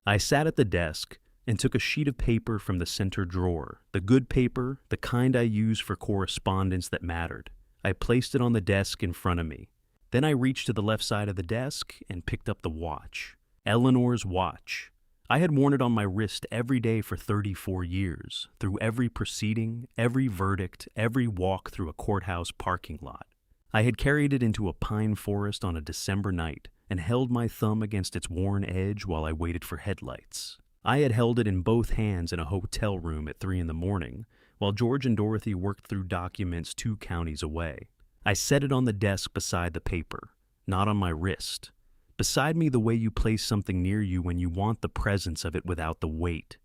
[SPEAKER 1] I sat at the desk and took a sheet of paper from the center drawer, the good paper, the kind I use for correspondence that mattered. I placed it on the desk in front of me. Then I reached to the left side of the desk and picked up the watch. Eleanor's watch. I had worn it on my wrist every day for 34 years, through every proceeding, every verdict, every walk through a courthouse parking lot. I had carried it into a pine forest on a December night and held my thumb against its worn edge while I waited for headlights. I had held it in both hands in a hotel room at 3 a.m, while George and Dorothy worked through documents 2 counties away. I set it on the desk beside the paper, not on my wrist. Beside me the way you place something near you when you want the presence of it without the weight.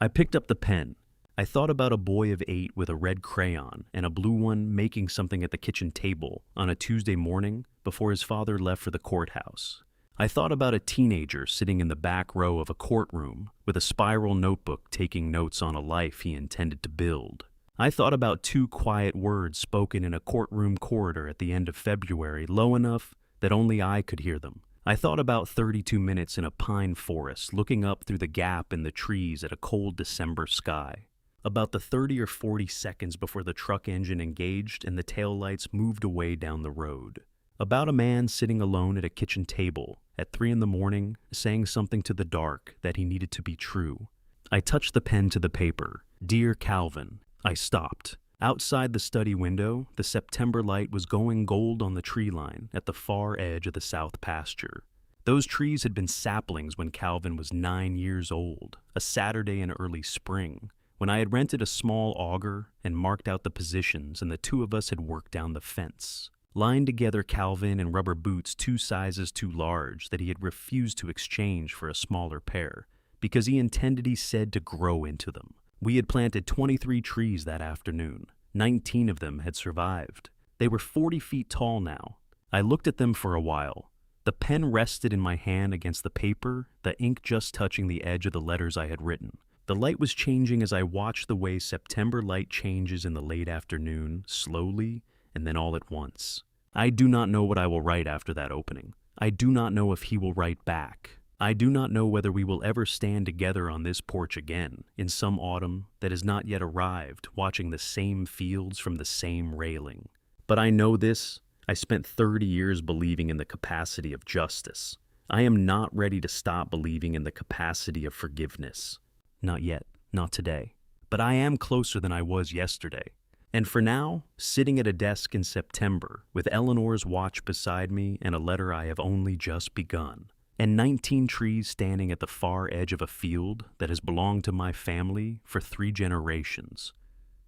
[SPEAKER 1] I picked up the pen. I thought about a boy of 8 with a red crayon and a blue one making something at the kitchen table on a Tuesday morning before his father left for the courthouse. I thought about a teenager sitting in the back row of a courtroom with a spiral notebook taking notes on a life he intended to build. I thought about 2 quiet words spoken in a courtroom corridor at the end of February, low enough that only I could hear them. I thought about 32 minutes in a pine forest looking up through the gap in the trees at a cold December sky. About the 30 or 40 seconds before the truck engine engaged and the taillights moved away down the road. About a man sitting alone at a kitchen table at 3 a.m, saying something to the dark that he needed to be true. I touched the pen to the paper. Dear Calvin. I stopped. Outside the study window, the September light was going gold on the tree line at the far edge of the south pasture. Those trees had been saplings when Calvin was 9 years old, a Saturday in early spring, when I had rented a small auger and marked out the positions and the 2 of us had worked down the fence. Lined together Calvin in rubber boots 2 sizes too large that he had refused to exchange for a smaller pair, because he intended, he said, to grow into them. We had planted 23 trees that afternoon. 19 of them had survived. They were 40 feet tall now. I looked at them for a while. The pen rested in my hand against the paper, the ink just touching the edge of the letters I had written. The light was changing as I watched the way September light changes in the late afternoon, slowly, and then all at once. I do not know what I will write after that opening. I do not know if he will write back. I do not know whether we will ever stand together on this porch again, in some autumn that has not yet arrived, watching the same fields from the same railing. But I know this, I spent 30 years believing in the capacity of justice. I am not ready to stop believing in the capacity of forgiveness. Not yet, not today. But I am closer than I was yesterday. And for now, sitting at a desk in September, with Eleanor's watch beside me and a letter I have only just begun, and 19 trees standing at the far edge of a field that has belonged to my family for 3 generations.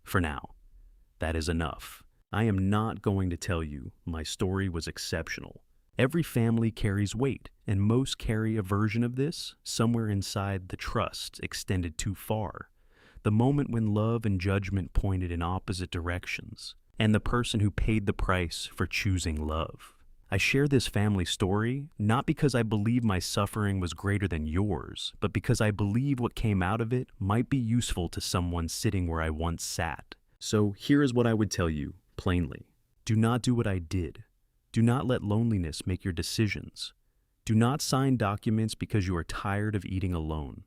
[SPEAKER 1] For now, that is enough. I am not going to tell you my story was exceptional. Every family carries weight, and most carry a version of this somewhere inside the trust extended too far. The moment when love and judgment pointed in opposite directions, and the person who paid the price for choosing love. I share this family story not because I believe my suffering was greater than yours, but because I believe what came out of it might be useful to someone sitting where I once sat. So here is what I would tell you, plainly. Do not do what I did. Do not let loneliness make your decisions. Do not sign documents because you are tired of eating alone.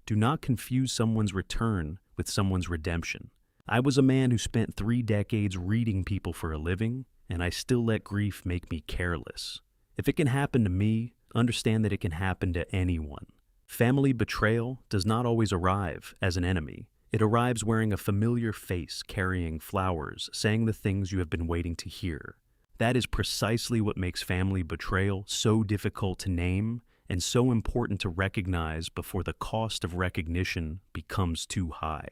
[SPEAKER 1] Do not confuse someone's return with someone's redemption. I was a man who spent 3 decades reading people for a living, and I still let grief make me careless. If it can happen to me, understand that it can happen to anyone. Family betrayal does not always arrive as an enemy. It arrives wearing a familiar face, carrying flowers, saying the things you have been waiting to hear. That is precisely what makes family betrayal so difficult to name and so important to recognize before the cost of recognition becomes too high.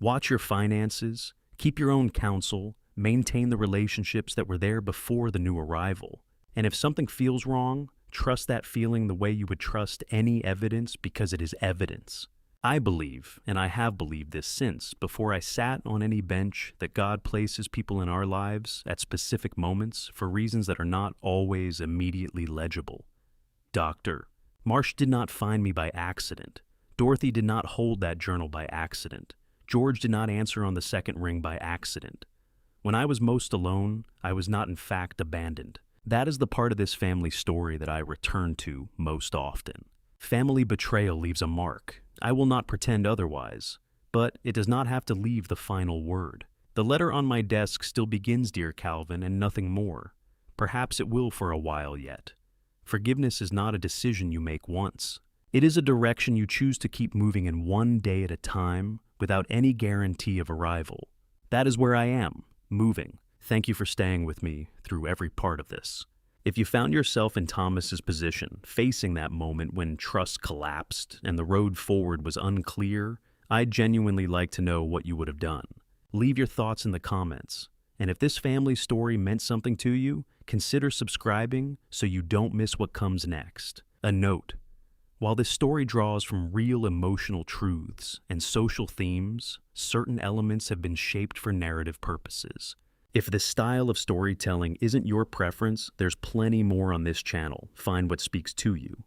[SPEAKER 1] Watch your finances, keep your own counsel, maintain the relationships that were there before the new arrival. And if something feels wrong, trust that feeling the way you would trust any evidence because it is evidence. I believe, and I have believed this since, before I sat on any bench, that God places people in our lives at specific moments for reasons that are not always immediately legible. Doctor. Marsh did not find me by accident. Dorothy did not hold that journal by accident. George did not answer on the second ring by accident. When I was most alone, I was not in fact abandoned. That is the part of this family story that I return to most often. Family betrayal leaves a mark. I will not pretend otherwise, but it does not have to leave the final word. The letter on my desk still begins, dear Calvin, and nothing more. Perhaps it will for a while yet. Forgiveness is not a decision you make once. It is a direction you choose to keep moving in one day at a time without any guarantee of arrival. That is where I am, moving. Thank you for staying with me through every part of this. If you found yourself in Thomas's position, facing that moment when trust collapsed and the road forward was unclear, I'd genuinely like to know what you would have done. Leave your thoughts in the comments. And if this family story meant something to you, consider subscribing so you don't miss what comes next. A note. While this story draws from real emotional truths and social themes, certain elements have been shaped for narrative purposes. If this style of storytelling isn't your preference, there's plenty more on this channel. Find what speaks to you.